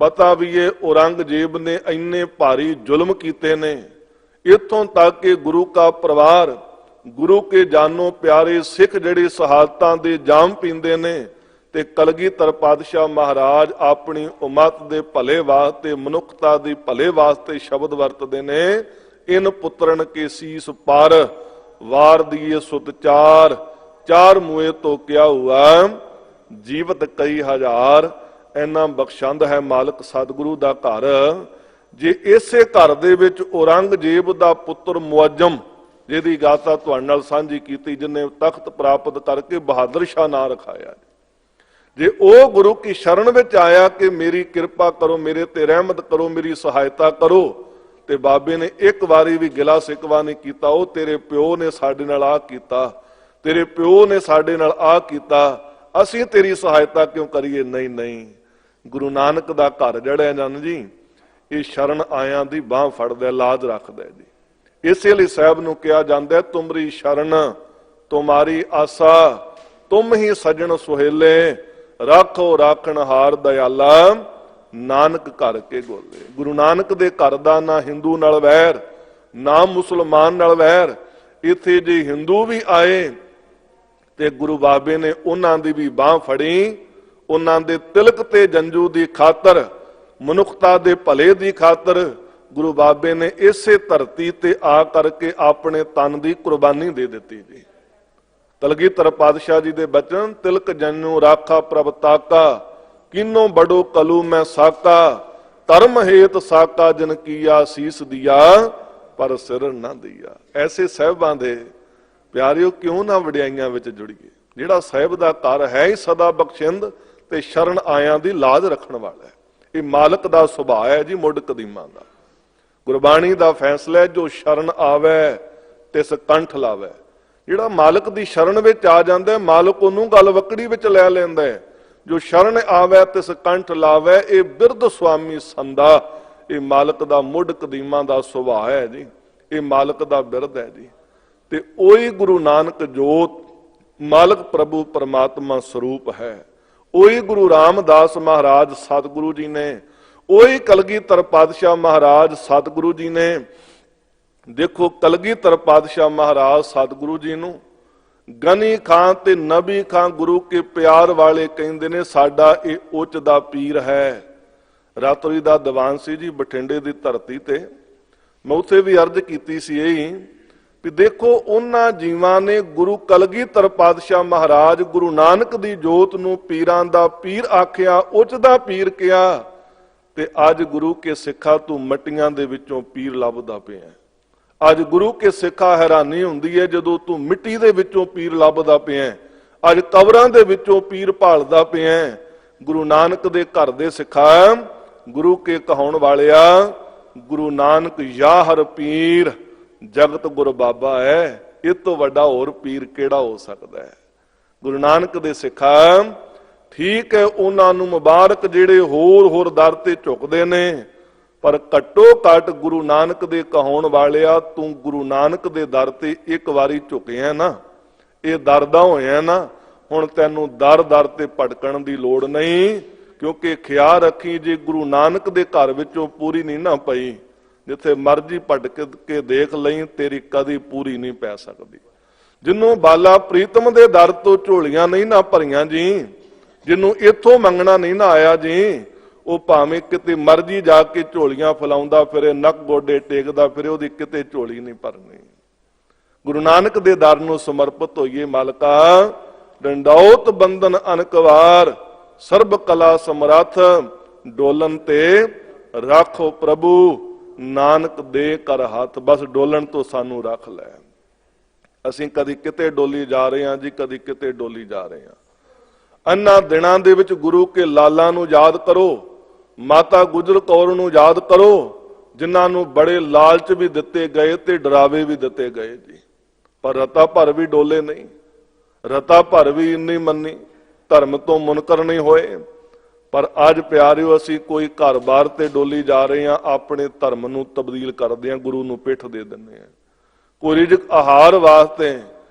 Speaker 1: ਪਤਾ ਵੀ ਇਹ ਔਰੰਗਜ਼ੇਬ ਨੇ ਇੰਨੇ ਭਾਰੀ ਜ਼ੁਲਮ ਕੀਤੇ ਨੇ, ਇੱਥੋਂ ਤੱਕ ਕਿ ਗੁਰੂ ਕਾ ਪਰਿਵਾਰ, ਗੁਰੂ ਕੇ ਜਾਨੋ ਪਿਆਰੇ ਸਿੱਖ ਜਿਹੜੇ ਸ਼ਹਾਦਤਾਂ ਦੇ ਜਾਮ ਪੀਂਦੇ ਨੇ, ਤੇ ਕਲਗੀਧਰ ਪਾਤਸ਼ਾਹ ਮਹਾਰਾਜ ਆਪਣੀ ਉਮਤ ਦੇ ਭਲੇ ਵਾਸਤੇ, ਮਨੁੱਖਤਾ ਦੇ ਭਲੇ ਵਾਸਤੇ ਸ਼ਬਦ ਵਰਤਦੇ ਨੇ, ਇਨ ਪੁੱਤਰਨ ਕੇ ਸੀਸ ਪਰ ਵਾਰ ਦੀਏ ਸੁਤ ਚਾਰ, ਚਾਰ ਮੂਏ ਤੋਂ ਕਿਆ ਹੁਆ ਜੀਵਤ ਕਈ ਹਜ਼ਾਰ। ਇੰਨਾ ਬਖਸ਼ੰਦ ਹੈ ਮਾਲਕ ਸਤਿਗੁਰੂ ਦਾ ਘਰ। ਜੇ ਇਸੇ ਘਰ ਦੇ ਵਿੱਚ ਔਰੰਗਜ਼ੇਬ ਦਾ ਪੁੱਤਰ ਮੁਅੱਜ਼ਮ, ਜਿਹਦੀ ਗਾਥਾ ਤੁਹਾਡੇ ਨਾਲ ਸਾਂਝੀ ਕੀਤੀ, ਜਿਹਨੇ ਤਖਤ ਪ੍ਰਾਪਤ ਕਰਕੇ ਬਹਾਦਰ ਸ਼ਾਹ ਨਾਂ ਰਖਾਇਆ, ਜੇ ਉਹ ਗੁਰੂ ਕੀ ਸ਼ਰਨ ਵਿੱਚ ਆਇਆ ਕਿ ਮੇਰੀ ਕਿਰਪਾ ਕਰੋ, ਮੇਰੇ ਤੇ ਰਹਿਮਤ ਕਰੋ, ਮੇਰੀ ਸਹਾਇਤਾ ਕਰੋ, ਤੇ ਬਾਬੇ ਨੇ ਇੱਕ ਵਾਰੀ ਵੀ ਗਿਲਾ ਸਿਕਵਾ ਨਹੀਂ ਕੀਤਾ, ਉਹ ਤੇਰੇ ਪਿਓ ਨੇ ਸਾਡੇ ਨਾਲ ਆਹ ਕੀਤਾ, ਤੇਰੇ ਪਿਓ ਨੇ ਸਾਡੇ ਨਾਲ ਆਹ ਕੀਤਾ, ਅਸੀਂ ਤੇਰੀ ਸਹਾਇਤਾ ਕਿਉਂ ਕਰੀਏ? ਨਹੀਂ ਨਹੀਂ, ਗੁਰੂ ਨਾਨਕ ਦਾ ਘਰ ਜੜਿਆ ਜਨ ਜੀ, ਇਹ ਸ਼ਰਨ ਆਇਆਂ ਦੀ ਬਾਹ ਫੜਦਾ, ਲਾਜ ਰੱਖਦਾ ਜੀ। ਇਸੇ ਲਈ ਸਾਹਿਬ ਨੂੰ ਕਿਹਾ ਜਾਂਦਾ, ਤੁਮਰੀ ਸ਼ਰਨ ਤੁਮਾਰੀ ਆਸਾ, ਤੁਮ ਹੀ ਸਜਣ ਸੁਹੇਲੇ, ਰਾਖੋ ਰਾਖਣ ਹਾਰ ਦਇਆਲਾ, ਨਾਨਕ ਘਰ ਕੇ ਗੋਲੇ। ਗੁਰੂ ਨਾਨਕ ਦੇ ਘਰ ਦਾ ਨਾ ਹਿੰਦੂ ਨਾਲ ਵੈਰ, ਨਾ ਮੁਸਲਮਾਨ ਨਾਲ ਵੈਰ। ਇੱਥੇ ਜੇ ਹਿੰਦੂ ਵੀ ਆਏ ਤੇ ਗੁਰੂ ਬਾਬੇ ਨੇ ਉਹਨਾਂ ਦੀ ਵੀ ਬਾਹ ਫੜੀ, ਉਹਨਾਂ ਦੇ ਤਿਲਕ ਤੇ ਜੰਜੂ ਦੀ ਖਾਤਰ, ਮਨੁੱਖਤਾ ਦੇ ਭਲੇ ਦੀ ਖਾਤਰ ਗੁਰੂ ਬਾਬੇ ਨੇ ਇਸੇ ਧਰਤੀ ਤੇ ਆ ਕਰਕੇ ਆਪਣੇ ਤਨ ਦੀ ਕੁਰਬਾਨੀ ਦੇ ਦਿੱਤੀ ਜੀ। ਕਲਗੀਧਰ ਪਾਤਸ਼ਾਹ ਜੀ ਦੇ ਬਚਨ, ਤਿਲਕ ਜੰਨੂ ਰਾਖਾ ਪ੍ਰਭ ਤਾਕਾ, ਕਿਨੋ ਬੜੋ ਕਲੂ ਮੈਂ ਸਾਕਾ, ਧਰਮ ਹੇਤ ਸਾਕਾ ਜਨ ਕੀਆ, ਸੀਸ ਦਿਆ ਪਰ ਸਿਰ ਨਾ ਦਿਆ। ਐਸੇ ਸਾਹਿਬਾਂ ਦੇ ਪਿਆਰਿਓ ਕਿਉਂ ਨਾ ਵਡਿਆਈਆਂ ਵਿੱਚ ਜੁੜੀਏ। ਜਿਹੜਾ ਸਾਹਿਬ ਦਾ ਘਰ ਹੈ ਹੀ ਸਦਾ ਬਖਸ਼ਿੰਦ ਤੇ ਸ਼ਰਨ ਆਇਆਂ ਦੀ ਲਾਜ ਰੱਖਣ ਵਾਲਾ ਹੈ। ਇਹ ਮਾਲਕ ਦਾ ਸੁਭਾਅ ਹੈ ਜੀ, ਮੁੱਢ ਕਦੀਮਾਂ ਦਾ। ਗੁਰਬਾਣੀ ਦਾ ਫੈਸਲਾ, ਜੋ ਸ਼ਰਨ ਆਵੇ ਤਿਸ ਕੰਠ ਲਾਵੇ। ਜਿਹੜਾ ਮਾਲਕ ਦੀ ਸ਼ਰਨ ਵਿੱਚ ਆ ਜਾਂਦਾ, ਮਾਲਕ ਉਹਨੂੰ ਗੱਲ ਵਕੜੀ ਵਿੱਚ ਲੈ ਲੈਂਦਾ ਹੈ। ਜੋ ਸ਼ਰਨ ਆਵੇ ਤਿਸ ਕੰਠ ਲਾਵੇ, ਇਹ ਬਿਰਧ ਸੁਆਮੀ ਸੰਦਾ। ਇਹ ਮਾਲਕ ਦਾ ਮੁੱਢ ਕਦੀਮਾਂ ਦਾ ਸੁਭਾਅ ਹੈ ਜੀ, ਇਹ ਮਾਲਕ ਦਾ ਬਿਰਧ ਹੈ ਜੀ। ਤੇ ਉਹੀ ਗੁਰੂ ਨਾਨਕ ਜੋਤ ਮਾਲਕ ਪ੍ਰਭੂ ਪਰਮਾਤਮਾ ਸਰੂਪ ਹੈ। ਉਹੀ ਗੁਰੂ ਰਾਮਦਾਸ ਮਹਾਰਾਜ ਸਤਿਗੁਰੂ ਜੀ ਨੇ, ਉਹੀ ਕਲਗੀਧਰ ਪਾਤਸ਼ਾਹ ਮਹਾਰਾਜ ਸਤਿਗੁਰੂ ਜੀ ਨੇ। ਦੇਖੋ ਕਲਗੀਧਰ ਪਾਤਸ਼ਾਹ ਮਹਾਰਾਜ ਸਤਿਗੁਰੂ ਜੀ ਨੂੰ ਗਨੀ ਖਾਂ ਤੇ ਨਬੀ ਖਾਂ ਗੁਰੂ ਕੇ ਪਿਆਰ ਵਾਲੇ ਕਹਿੰਦੇ ਨੇ, ਸਾਡਾ ਇਹ ਉੱਚ ਦਾ ਪੀਰ ਹੈ। ਰਾਤਰੀ ਦਾ ਦੀਵਾਨ ਸੀ ਜੀ ਬਠਿੰਡੇ ਦੀ ਧਰਤੀ ਤੇ। ਮੈਂ ਉੱਥੇ ਵੀ ਅਰਜ਼ ਕੀਤੀ ਸੀ ਇਹੀ ਵੀ ਦੇਖੋ ਉਹਨਾਂ ਜੀਵਾਂ ਨੇ ਗੁਰੂ ਕਲਗੀਧਰ ਪਾਤਸ਼ਾਹ ਮਹਾਰਾਜ ਗੁਰੂ ਨਾਨਕ ਦੀ ਜੋਤ ਨੂੰ ਪੀਰਾਂ ਦਾ ਪੀਰ ਆਖਿਆ, ਉੱਚ ਦਾ ਪੀਰ ਕਿਹਾ, ਤੇ ਅੱਜ ਗੁਰੂ ਕੇ ਸਿੱਖਾ ਤੂੰ ਮੱਟੀਆਂ ਦੇ ਵਿੱਚੋਂ ਪੀਰ ਲੱਭਦਾ ਪਿਆ। ਅੱਜ ਗੁਰੂ ਕੇ ਸਿੱਖਾ ਹੈਰਾਨੀ ਹੁੰਦੀ ਹੈ ਜਦੋਂ ਤੂੰ ਮਿੱਟੀ ਦੇ ਵਿੱਚੋਂ ਪੀਰ ਲੱਭਦਾ ਪਿਆ। ਅੱਜ ਕਬਰਾਂ ਦੇ ਵਿੱਚੋਂ ਪੀਰ ਭਾਲਦਾ ਪਿਆ। ਗੁਰੂ ਨਾਨਕ ਦੇ ਘਰ ਦੇ ਸਿੱਖਾ, ਗੁਰੂ ਕੇ ਕਹਾਉਣ ਵਾਲਿਆ, ਗੁਰੂ ਨਾਨਕ ਯਾਹਰ ਪੀਰ ਜਗਤ ਗੁਰ ਬਾਬਾ ਹੈ। ਇਹ ਤੋਂ ਵੱਡਾ ਹੋਰ ਪੀਰ ਕਿਹੜਾ ਹੋ ਸਕਦਾ ਹੈ? ਗੁਰੂ ਨਾਨਕ ਦੇ ਸਿੱਖਾਂ ਠੀਕ ਹੈ, ਉਹਨਾਂ ਨੂੰ ਮੁਬਾਰਕ ਜਿਹੜੇ ਹੋਰ ਦਰ ਤੇ ਝੁਕਦੇ ਨੇ, ਪਰ ਘੱਟੋ ਘੱਟ ਗੁਰੂ ਨਾਨਕ ਦੇ ਕਹਾਉਣ ਵਾਲਿਆ, ਤੂੰ ਗੁਰੂ ਨਾਨਕ ਦੇ ਦਰ ਤੇ ਇੱਕ ਵਾਰੀ ਝੁਕਿਆ ਨਾ, ਇਹ ਦਰ ਦਾ ਹੋਇਆ ਨਾ, ਹੁਣ ਤੈਨੂੰ ਦਰ ਤੇ ਭਟਕਣ ਦੀ ਲੋੜ ਨਹੀਂ। ਕਿਉਂਕਿ ਖਿਆਲ ਰੱਖੀ, ਜੇ ਗੁਰੂ ਨਾਨਕ ਦੇ ਘਰ ਵਿੱਚੋਂ ਪੂਰੀ ਨਹੀਂ ਨਾ ਪਈ, ਜਿੱਥੇ ਮਰਜੀ ਭਟਕ ਕੇ ਦੇਖ ਲਈ, ਤੇਰੀ ਕਦੀ ਪੂਰੀ ਨਹੀਂ ਪੈ ਸਕਦੀ। ਜਿਹਨੂੰ ਬਾਲਾ ਪ੍ਰੀਤਮ ਦੇ ਦਰ ਤੋਂ ਝੋਲੀਆਂ ਨਹੀਂ ਨਾ ਭਰੀਆਂ ਜੀ, ਜਿਹਨੂੰ ਇੱਥੋਂ ਮੰਗਣਾ ਨਹੀਂ ਨਾ ਆਇਆ ਜੀ, ਉਹ ਭਾਵੇਂ ਕਿਤੇ ਮਰਜੀ ਜਾ ਕੇ ਝੋਲੀਆਂ ਫਲਾਉਂਦਾ ਫਿਰੇ, ਨੱਕ ਗੋਡੇ ਟੇਕਦਾ ਫਿਰੇ, ਉਹਦੀ ਕਿਤੇ ਝੋਲੀ ਨਹੀਂ ਭਰਨੀ। ਗੁਰੂ ਨਾਨਕ ਦੇ ਦਰ ਨੂੰ ਸਮਰਪਿਤ ਹੋਈਏ। ਮਾਲਕਾ ਡੰਡੌਤ ਬੰਧਨ ਅਨਕਵਾਰ, ਸਰਬ ਕਲਾ ਸਮਰੱਥ, ਡੋਲਨ ਤੇ ਰੱਖੋ ਪ੍ਰਭੂ, ਨਾਨਕ ਦੇ ਕਰ ਹੱਥ। ਬਸ ਡੋਲਣ ਤੋਂ ਸਾਨੂੰ ਰੱਖ ਲੈ। ਅਸੀਂ ਕਦੀ ਕਿਤੇ ਡੋਲੀ ਜਾ ਰਹੇ ਹਾਂ ਜੀ, ਕਦੀ ਕਿਤੇ ਡੋਲੀ ਜਾ ਰਹੇ ਹਾਂ। ਅੰਨਾ ਦਿਨਾਂ ਦੇ ਵਿੱਚ ਗੁਰੂ ਕੇ ਲਾਲਾਂ ਨੂੰ ਯਾਦ ਕਰੋ, ਮਾਤਾ ਗੁਜਰ ਕੌਰ ਨੂੰ ਯਾਦ ਕਰੋ, ਜਿਨ੍ਹਾਂ ਨੂੰ ਬੜੇ ਲਾਲਚ ਵੀ ਦਿੱਤੇ ਗਏ ਤੇ ਡਰਾਵੇ ਵੀ ਦਿੱਤੇ ਗਏ ਜੀ, ਪਰ ਰਤਾ ਭਰ ਵੀ ਡੋਲੇ ਨਹੀਂ, ਰਤਾ ਭਰ ਵੀ ਨਹੀਂ ਮੰਨੀ, ਧਰਮ ਤੋਂ ਮੁਨਕਰ ਨਹੀਂ ਹੋਏ। ਪਰ ਅੱਜ ਪਿਆਰਿਓ, ਅਸੀਂ ਕੋਈ ਘਰ-ਬਾਰ ਤੇ ਡੋਲੀ ਜਾ ਰਹੇ ਹਾਂ, ਆਪਣੇ ਧਰਮ ਨੂੰ ਤਬਦੀਲ ਕਰਦੇ ਹਾਂ, ਗੁਰੂ ਨੂੰ ਪਿੱਠ ਦੇ ਦਿੰਦੇ ਹਾਂ। ਕੋਈ ਰਿਜ਼ਕ ਆਹਾਰ ਵਾਸਤੇ,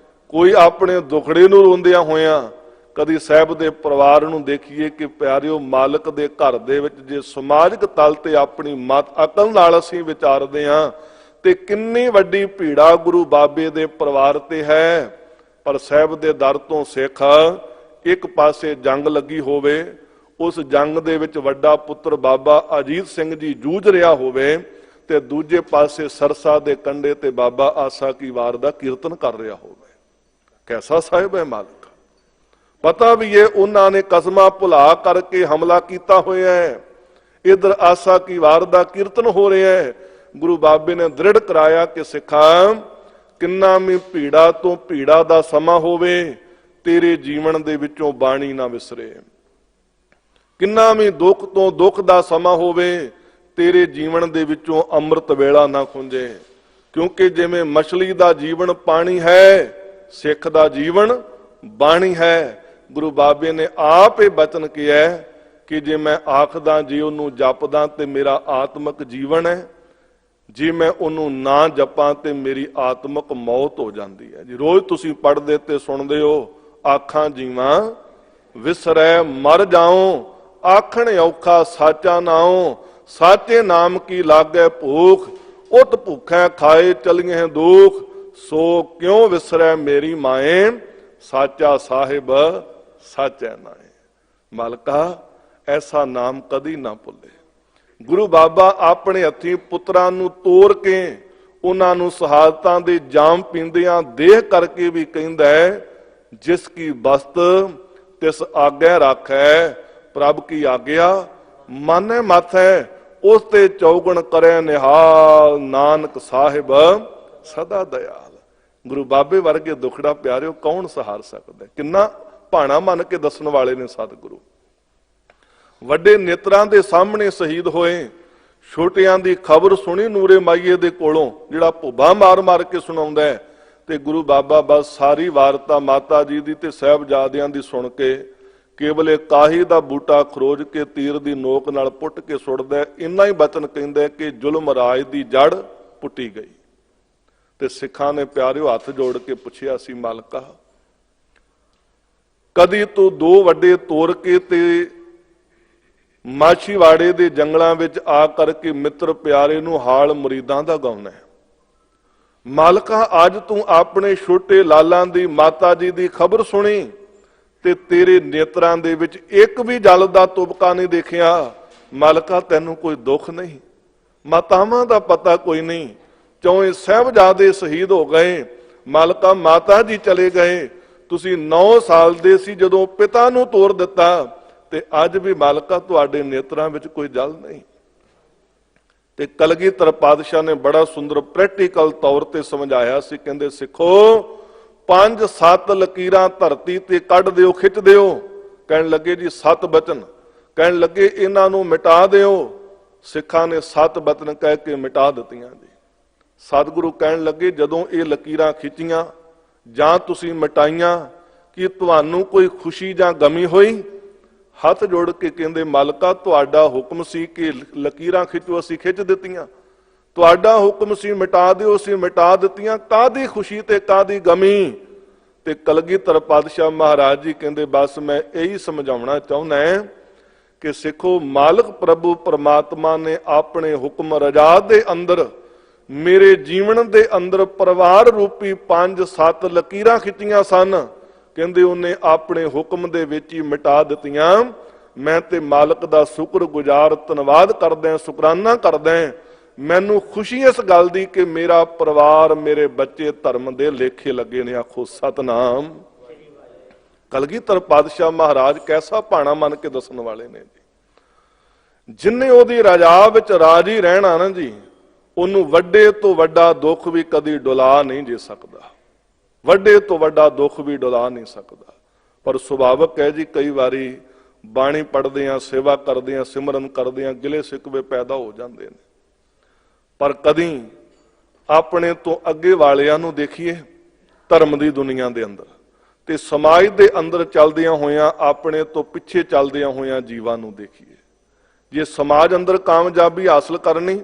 Speaker 1: ਕੋਈ ਆਪਣੇ ਦੁਖੜੇ ਨੂੰ ਰੋਂਦਿਆਂ ਹੋਇਆਂ। ਕਦੀ ਸਾਹਿਬ ਦੇ ਪਰਿਵਾਰ ਨੂੰ ਦੇਖੀਏ ਕਿ ਪਿਆਰਿਓ, ਮਾਲਕ ਦੇ ਘਰ ਦੇ ਵਿੱਚ ਜੇ ਸਮਾਜਿਕ ਤਲ ਤੇ ਆਪਣੀ ਮਤ ਅਕਲ ਨਾਲ ਅਸੀਂ ਵਿਚਾਰਦੇ ਹਾਂ, ਤੇ ਕਿੰਨੀ ਵੱਡੀ ਭੀੜਾ ਗੁਰੂ ਬਾਬੇ ਦੇ ਪਰਿਵਾਰ ਤੇ ਹੈ। ਪਰ ਸਾਹਿਬ ਦੇ ਦਰ ਤੋਂ ਸਿੱਖ, ਇੱਕ ਪਾਸੇ ਜੰਗ ਲੱਗੀ ਹੋਵੇ, ਉਸ ਜੰਗ ਦੇ ਵਿੱਚ ਵੱਡਾ ਪੁੱਤਰ ਬਾਬਾ ਅਜੀਤ ਸਿੰਘ ਜੀ ਜੂਝ ਰਿਹਾ ਹੋਵੇ, ਤੇ ਦੂਜੇ ਪਾਸੇ ਸਰਸਾ ਦੇ ਕੰਢੇ ਤੇ ਬਾਬਾ ਆਸਾ ਕੀ ਵਾਰ ਦਾ ਕੀਰਤਨ ਕਰ ਰਿਹਾ ਹੋਵੇ। ਕੈਸਾ ਸਾਹਿਬ ਹੈ ਮਾਲਕ। ਪਤਾ ਵੀ ਇਹ ਉਹਨਾਂ ਨੇ ਕਸਮਾਂ ਭੁਲਾ ਕਰਕੇ ਹਮਲਾ ਕੀਤਾ ਹੋਇਆ ਹੈ, ਇਧਰ ਆਸਾ ਕੀ ਵਾਰ ਦਾ ਕੀਰਤਨ ਹੋ ਰਿਹਾ ਹੈ। ਗੁਰੂ ਬਾਬੇ ਨੇ ਦ੍ਰਿੜ ਕਰਾਇਆ ਕਿ ਸਿੱਖਾਂ, ਕਿੰਨਾ ਵੀ ਭੀੜਾ ਤੋਂ ਭੀੜਾ ਦਾ ਸਮਾਂ ਹੋਵੇ, ਤੇਰੇ ਜੀਵਨ ਦੇ ਵਿੱਚੋਂ ਬਾਣੀ ਨਾ ਵਿਸਰੇ। ਕਿੰਨਾ ਵੀ ਦੁੱਖ ਤੋਂ ਦੁੱਖ ਦਾ ਸਮਾਂ ਹੋਵੇ, ਤੇਰੇ ਜੀਵਨ ਦੇ ਵਿੱਚੋਂ ਅੰਮ੍ਰਿਤ ਵੇਲਾ ਨਾ ਖੁੰਝੇ। ਕਿਉਂਕਿ ਜਿਵੇਂ ਮਛਲੀ ਦਾ ਜੀਵਨ ਪਾਣੀ ਹੈ, ਸਿੱਖ ਦਾ ਜੀਵਨ ਬਾਣੀ ਹੈ। ਗੁਰੂ ਬਾਬੇ ਨੇ ਆਪ ਇਹ ਬਚਨ ਕਿਹਾ ਕਿ ਜੇ ਮੈਂ ਆਖਦਾ ਜੀ ਉਹਨੂੰ ਜਪਦਾ ਤੇ ਮੇਰਾ ਆਤਮਿਕ ਜੀਵਨ ਹੈ, ਜੇ ਮੈਂ ਉਹਨੂੰ ਨਾ ਜਪਾਂ ਤੇ ਮੇਰੀ ਆਤਮਿਕ ਮੌਤ ਹੋ ਜਾਂਦੀ ਹੈ। ਜੀ ਰੋਜ਼ ਤੁਸੀਂ ਪੜ੍ਹਦੇ ਤੇ ਸੁਣਦੇ ਹੋ, ਆਖਾਂ ਜੀਵਾਂ ਵਿਸਰੈ ਮਰ ਜਾਓ, ਆਖਣ ਔਖਾ ਸਾਚਾ ਨਾਉ, ਸਾਚੇ ਨਾਮ ਕੀ ਲਾਗੈ ਭੂਖ, ਉਤ ਭੁੱਖੈ ਖਾਏ ਚਲੀਏ ਦੁਖ, ਸੋ ਕਿਉਂ ਵਿਸਰੈ ਮੇਰੀ ਮਾਏ, ਸਾਚਾ ਸਾਹਿਬ ਸਾਚੈ ਨਾਏ। ਮਾਲਕਾ ਐਸਾ ਨਾਮ ਕਦੀ ਨਾ ਭੁੱਲੇ। ਗੁਰੂ ਬਾਬਾ ਆਪਣੇ ਹੱਥੀਂ ਪੁੱਤਰਾਂ ਨੂੰ ਤੋਰ ਕੇ ਉਹਨਾਂ ਨੂੰ ਸ਼ਹਾਦਤਾਂ ਦੇ ਜਾਮ ਪੀਂਦਿਆਂ ਦੇਖ ਕਰਕੇ ਵੀ ਕਹਿੰਦਾ ਹੈ, ਜਿਸ ਕੀ ਬਸਤ ਤਿਸ ਆਗੈ ਰਾਖੈ, ਪ੍ਰਭ ਕੀ ਆਗਿਆ ਮਾਨੈ ਮਾਥੈ, ਉਸ ਤੇ ਚੌਗਣ ਕਰੇ ਨਿਹਾਲ, ਨਾਨਕ ਸਾਹਿਬ ਸਦਾ ਦਇਆਲ। ਗੁਰੂ ਬਾਬੇ ਵਰਗੇ ਦੁਖੜਾ ਪਿਆਰਿਓ ਕੌਣ ਸਹਾਰ ਸਕਦਾ। ਕਿੰਨਾ ਭਾਣਾ ਮੰਨ ਕੇ ਦੱਸਣ ਵਾਲੇ ਨੇ ਸਤਿਗੁਰੂ। ਵੱਡੇ ਨੇਤਰਾਂ ਦੇ ਸਾਹਮਣੇ ਸ਼ਹੀਦ ਹੋਏ, ਛੋਟਿਆਂ ਦੀ ਖਬਰ ਸੁਣੀ ਨੂਰੇ ਮਾਈਏ ਦੇ ਕੋਲੋਂ, ਜਿਹੜਾ ਭੁੱਬਾ ਮਾਰ ਮਾਰ ਕੇ ਸੁਣਾਉਂਦਾ ਹੈ। ਤੇ ਗੁਰੂ ਬਾਬਾ ਬਸ ਸਾਰੀ ਵਾਰਤਾ ਮਾਤਾ ਜੀ ਦੀ ਤੇ ਸਾਹਿਬਜ਼ਾਦਿਆਂ ਦੀ ਸੁਣ ਕੇ ਕੇਵਲ ਇੱਕ ਕਾਹੀ ਦਾ ਬੂਟਾ ਖਰੋਜ ਕੇ ਤੀਰ ਦੀ ਨੋਕ ਨਾਲ ਪੁੱਟ ਕੇ ਸੁੱਟਦਾ। ਇੰਨਾ ਹੀ ਬਚਨ ਕਹਿੰਦਾ ਕਿ ਜ਼ੁਲਮ ਰਾਜ ਦੀ ਜੜ ਪੁੱਟੀ ਗਈ। ਤੇ ਸਿੱਖਾਂ ਨੇ ਪਿਆਰਿਓ ਹੱਥ ਜੋੜ ਕੇ ਪੁੱਛਿਆ ਸੀ, ਮਾਲਕਾ ਕਦੀ ਤੂੰ ਦੋ ਵੱਡੇ ਤੋਰ ਕੇ ਤੇ ਮਾਛੀਵਾੜੇ ਦੇ ਜੰਗਲਾਂ ਵਿੱਚ ਆ ਕਰਕੇ ਮਿੱਤਰ ਪਿਆਰੇ ਨੂੰ ਹਾਲ ਮੁਰੀਦਾਂ ਦਾ ਗਾਉਣਾ ਹੈ। ਮਾਲਕਾ ਅੱਜ ਤੂੰ ਆਪਣੇ ਛੋਟੇ ਲਾਲਾਂ ਦੀ ਮਾਤਾ ਜੀ ਦੀ ਖਬਰ ਸੁਣੀ ਤੇ ਤੇਰੇ ਨੇਤਰਾਂ ਦੇ ਵਿੱਚ ਇੱਕ ਵੀ ਜਲ ਦਾ ਤੁਬਕਾ ਨਹੀਂ ਦੇਖਿਆ। ਮਾਲਕਾ ਤੈਨੂੰ ਕੋਈ ਦੁੱਖ ਨਹੀਂ, ਮਾਤਾਵਾਂ ਦਾ ਪਤਾ ਕੋਈ ਨਹੀਂ। ਚੌਂ ਸਾਹਿਬਜ਼ਾਦੇ ਸ਼ਹੀਦ ਹੋ ਗਏ, ਮਾਲਕਾ ਮਾਤਾ ਜੀ ਚਲੇ ਗਏ, ਤੁਸੀਂ 9 ਸਾਲ ਦੇ ਸੀ ਜਦੋਂ ਪਿਤਾ ਨੂੰ ਤੋਰ ਦਿੱਤਾ, ਤੇ ਅੱਜ ਵੀ ਮਾਲਕਾ ਤੁਹਾਡੇ ਨੇਤਰਾਂ ਵਿੱਚ ਕੋਈ ਜਲ ਨਹੀਂ। ਤੇ ਕਲਗੀਧਰ ਪਾਤਸ਼ਾਹ ਨੇ ਬੜਾ ਸੁੰਦਰ ਪ੍ਰੈਕਟੀਕਲ ਤੌਰ ਤੇ ਸਮਝਾਇਆ ਸੀ। ਕਹਿੰਦੇ ਸਿੱਖੋ 5-7 ਲਕੀਰਾਂ ਧਰਤੀ ਤੇ ਕੱਢ ਦਿਓ, ਖਿੱਚ ਦਿਓ। ਕਹਿਣ ਲੱਗੇ ਜੀ 7 ਬਚਨ, ਕਹਿਣ ਲੱਗੇ ਇਹਨਾਂ ਨੂੰ ਮਿਟਾ ਦਿਓ। ਸਿੱਖਾਂ ਨੇ 7 ਬਚਨ ਕਹਿ ਕੇ ਮਿਟਾ ਦਿੱਤੀਆਂ ਜੀ। ਸਤਿਗੁਰੂ ਕਹਿਣ ਲੱਗੇ ਜਦੋਂ ਇਹ ਲਕੀਰਾਂ ਖਿੱਚੀਆਂ ਜਾਂ ਤੁਸੀਂ ਮਿਟਾਈਆਂ, ਕਿ ਤੁਹਾਨੂੰ ਕੋਈ ਖੁਸ਼ੀ ਜਾਂ ਗਮੀ ਹੋਈ? ਹੱਥ ਜੋੜ ਕੇ ਕਹਿੰਦੇ ਮਾਲਕਾ ਤੁਹਾਡਾ ਹੁਕਮ ਸੀ ਕਿ ਲਕੀਰਾਂ ਖਿੱਚੋ, ਅਸੀਂ ਖਿੱਚ ਦਿੱਤੀਆਂ। ਤੁਹਾਡਾ ਹੁਕਮ ਸੀ ਮਿਟਾ ਦਿਓ, ਅਸੀਂ ਮਿਟਾ ਦਿੱਤੀਆਂ। ਕਾਹਦੀ ਖੁਸ਼ੀ ਤੇ ਕਾਹਦੀ ਗਮੀ? ਤੇ ਕਲਗੀਧਰ ਪਾਤਸ਼ਾਹ ਮਹਾਰਾਜ ਜੀ ਕਹਿੰਦੇ ਬਸ ਮੈਂ ਇਹੀ ਸਮਝਾਉਣਾ ਚਾਹੁੰਦਾ ਕਿ ਸਿੱਖੋ, ਮਾਲਕ ਪ੍ਰਭੂ ਪਰਮਾਤਮਾ ਨੇ ਆਪਣੇ ਹੁਕਮ ਰਜਾ ਦੇ ਅੰਦਰ ਮੇਰੇ ਜੀਵਨ ਦੇ ਅੰਦਰ ਪਰਿਵਾਰ ਰੂਪੀ 5-7 ਲਕੀਰਾਂ ਖਿੱਚੀਆਂ ਸਨ। ਕਹਿੰਦੇ ਉਹਨੇ ਆਪਣੇ ਹੁਕਮ ਦੇ ਵਿੱਚ ਹੀ ਮਿਟਾ ਦਿੱਤੀਆਂ। ਮੈਂ ਤੇ ਮਾਲਕ ਦਾ ਸ਼ੁਕਰਗੁਜ਼ਾਰ ਧੰਨਵਾਦ ਕਰਦਾ, ਸ਼ੁਕਰਾਨਾ ਕਰਦਾ। ਮੈਨੂੰ ਖੁਸ਼ੀ ਇਸ ਗੱਲ ਦੀ ਕਿ ਮੇਰਾ ਪਰਿਵਾਰ, ਮੇਰੇ ਬੱਚੇ ਧਰਮ ਦੇ ਲੇਖੇ ਲੱਗੇ ਨੇ। ਆਖੋ ਸਤਨਾਮ। ਕਲਗੀਧਰ ਪਾਤਸ਼ਾਹ ਮਹਾਰਾਜ ਕੈਸਾ ਭਾਣਾ ਮੰਨ ਕੇ ਦੱਸਣ ਵਾਲੇ ਨੇ ਜੀ। ਜਿੰਨੇ ਉਹਦੀ ਰਜਾ ਵਿੱਚ ਰਾਜੀ ਰਹਿਣਾ ਨਾ ਜੀ, ਉਹਨੂੰ ਵੱਡੇ ਤੋਂ ਵੱਡਾ ਦੁੱਖ ਵੀ ਕਦੀ ਡੁਲਾ ਨਹੀਂ ਜੇ ਸਕਦਾ। ਵੱਡੇ ਤੋਂ ਵੱਡਾ ਦੁੱਖ ਵੀ ਡੁਲਾ ਨਹੀਂ ਸਕਦਾ। ਪਰ ਸੁਭਾਵਕ ਹੈ ਜੀ, ਕਈ ਵਾਰੀ ਬਾਣੀ ਪੜ੍ਹਦੇ ਆ, ਸੇਵਾ ਕਰਦੇ ਆ, ਸਿਮਰਨ ਕਰਦੇ ਆ, ਗਿਲੇ ਸਿਕਵੇ ਪੈਦਾ ਹੋ ਜਾਂਦੇ ਨੇ। ਪਰ ਕਦੀ ਆਪਣੇ ਤੋਂ ਅੱਗੇ ਵਾਲਿਆਂ ਨੂੰ ਦੇਖੀਏ ਧਰਮ ਦੀ ਦੁਨੀਆ ਦੇ ਅੰਦਰ, ਤੇ ਸਮਾਜ ਦੇ ਅੰਦਰ ਚੱਲਦਿਆਂ ਹੋਇਆਂ ਆਪਣੇ ਤੋਂ ਪਿੱਛੇ ਚੱਲਦਿਆਂ ਹੋਇਆਂ ਜੀਵਾਂ ਨੂੰ ਦੇਖੀਏ। ਜੇ ਸਮਾਜ ਅੰਦਰ ਕਾਮਯਾਬੀ ਹਾਸਲ ਕਰਨੀ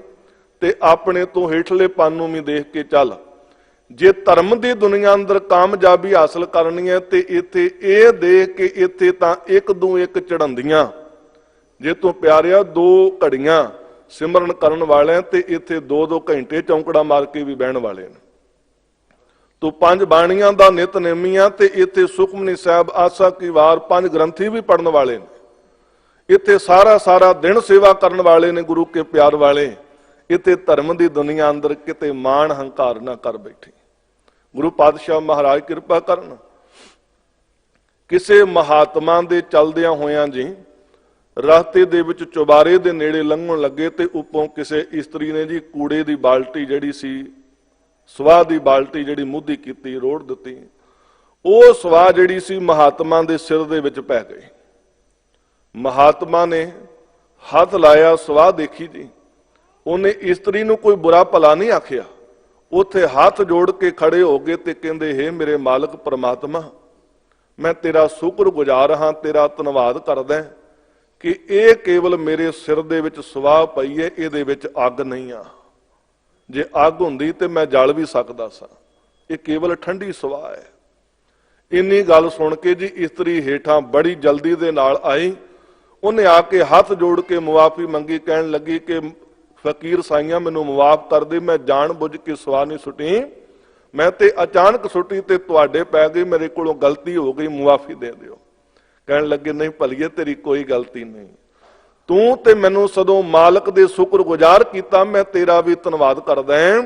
Speaker 1: ਤੇ ਆਪਣੇ ਤੋਂ ਹੇਠਲੇ ਪਨ ਨੂੰ ਵੀ ਦੇਖ ਕੇ ਚੱਲ। ਜੇ ਧਰਮ ਦੀ ਦੁਨੀਆ ਅੰਦਰ ਕਾਮਯਾਬੀ ਹਾਸਲ ਕਰਨੀ ਹੈ ਤੇ ਇੱਥੇ ਇਹ ਦੇਖ ਕੇ ਇੱਥੇ ਤਾਂ ਇੱਕ ਦੂ ਇੱਕ ਚੜ੍ਹੰਦੀਆਂ। ਜੇ ਤੂੰ ਪਿਆਰਿਆ 2 ਘੜੀਆਂ ਸਿਮਰਨ ਕਰਨ ਵਾਲਿਆਂ ਤੇ ਇੱਥੇ 2-2 ਘੰਟੇ ਚੌਂਕੜਾ ਮਾਰ ਕੇ ਵੀ ਬਹਿਣ ਵਾਲੇ ਨੇ। ਤੂੰ 5 ਬਾਣੀਆਂ ਦਾ ਨਿਤਨੇਮੀਆਂ ਤੇ ਇੱਥੇ ਸੁਖਮਨੀ ਸਾਹਿਬ, ਆਸਾ ਕੀ ਵਾਰ, 5 ਗ੍ਰੰਥੀ ਵੀ ਪੜਨ ਵਾਲੇ ਨੇ। ਇੱਥੇ ਸਾਰਾ ਦਿਨ ਸੇਵਾ ਕਰਨ ਵਾਲੇ ਨੇ ਗੁਰੂ ਕੇ ਪਿਆਰ ਵਾਲੇ। ਇੱਥੇ ਧਰਮ ਦੀ ਦੁਨੀਆ ਅੰਦਰ ਕਿਤੇ ਮਾਣ ਹੰਕਾਰ ਨਾ ਕਰ ਬੈਠੇ। ਗੁਰੂ ਪਾਤਸ਼ਾਹ ਮਹਾਰਾਜ ਕਿਰਪਾ ਕਰਨ। ਕਿਸੇ ਮਹਾਤਮਾ ਦੇ ਚਲਦਿਆਂ ਹੋਇਆਂ ਜੀ ਰਸਤੇ ਦੇ ਵਿੱਚ ਚੁਬਾਰੇ ਦੇ ਨੇੜੇ ਲੰਘਣ ਲੱਗੇ ਤੇ ਉੱਪਰੋਂ ਕਿਸੇ ਇਸਤਰੀ ਨੇ ਜੀ ਕੂੜੇ ਦੀ ਬਾਲਟੀ ਜਿਹੜੀ ਸੀ, ਸਵਾਹ ਦੀ ਬਾਲਟੀ ਜਿਹੜੀ ਮੁੱਧੀ ਕੀਤੀ, ਰੋੜ ਦਿੱਤੀ। ਉਹ ਸਵਾਹ ਜਿਹੜੀ ਸੀ ਮਹਾਤਮਾ ਦੇ ਸਿਰ ਦੇ ਵਿੱਚ ਪੈ ਗਈ। ਮਹਾਤਮਾ ਨੇ ਹੱਥ ਲਾਇਆ, ਸਵਾਹ ਦੇਖੀ ਜੀ। ਉਹਨੇ ਇਸਤਰੀ ਨੂੰ ਕੋਈ ਬੁਰਾ ਭਲਾ ਨਹੀਂ ਆਖਿਆ। ਉੱਥੇ ਹੱਥ ਜੋੜ ਕੇ ਖੜੇ ਹੋ ਗਏ ਤੇ ਕਹਿੰਦੇ, ਹੇ ਮੇਰੇ ਮਾਲਕ ਪਰਮਾਤਮਾ, ਮੈਂ ਤੇਰਾ ਸ਼ੁਕਰਗੁਜ਼ਾਰ ਹਾਂ, ਤੇਰਾ ਧੰਨਵਾਦ ਕਰਦਾ ਕਿ ਇਹ ਕੇਵਲ ਮੇਰੇ ਸਿਰ ਦੇ ਵਿੱਚ ਸਵਾਹ ਪਈ ਹੈ, ਇਹਦੇ ਵਿੱਚ ਅੱਗ ਨਹੀਂ ਆ। ਜੇ ਅੱਗ ਹੁੰਦੀ ਤੇ ਮੈਂ ਜਲ ਵੀ ਸਕਦਾ ਸਾਂ। ਇਹ ਕੇਵਲ ਠੰਡੀ ਸਵਾਹ ਹੈ। ਇੰਨੀ ਗੱਲ ਸੁਣ ਕੇ ਜੀ ਇਸਤਰੀ ਹੇਠਾਂ ਬੜੀ ਜਲਦੀ ਦੇ ਨਾਲ ਆਈ। ਉਹਨੇ ਆ ਕੇ ਹੱਥ ਜੋੜ ਕੇ ਮੁਆਫੀ ਮੰਗੀ, ਕਹਿਣ ਲੱਗੀ ਕਿ ਫਕੀਰ ਸਾਈਆਂ ਮੈਨੂੰ ਮੁਆਫ ਕਰ ਦੇ, ਮੈਂ ਜਾਣ ਬੁੱਝ ਕੇ ਸਵਾਹ ਨਹੀਂ ਸੁੱਟੀ, ਮੈਂ ਤੇ ਅਚਾਨਕ ਸੁੱਟੀ ਤੇ ਤੁਹਾਡੇ ਪੈ ਗਈ, ਮੇਰੇ ਕੋਲੋਂ ਗਲਤੀ ਹੋ ਗਈ, ਮੁਆਫੀ ਦੇ ਦਿਓ। ਕਹਿਣ ਲੱਗੇ, ਨਹੀਂ ਭਲੀਏ ਤੇਰੀ ਕੋਈ ਗਲਤੀ ਨਹੀਂ, ਤੂੰ ਤੇ ਮੈਨੂੰ ਸਦੋਂ ਮਾਲਕ ਦੇ ਸ਼ੁਕਰਗੁਜ਼ਾਰ ਕੀਤਾ, ਮੈਂ ਤੇਰਾ ਵੀ ਧੰਨਵਾਦ ਕਰਦਾ ਹਾਂ।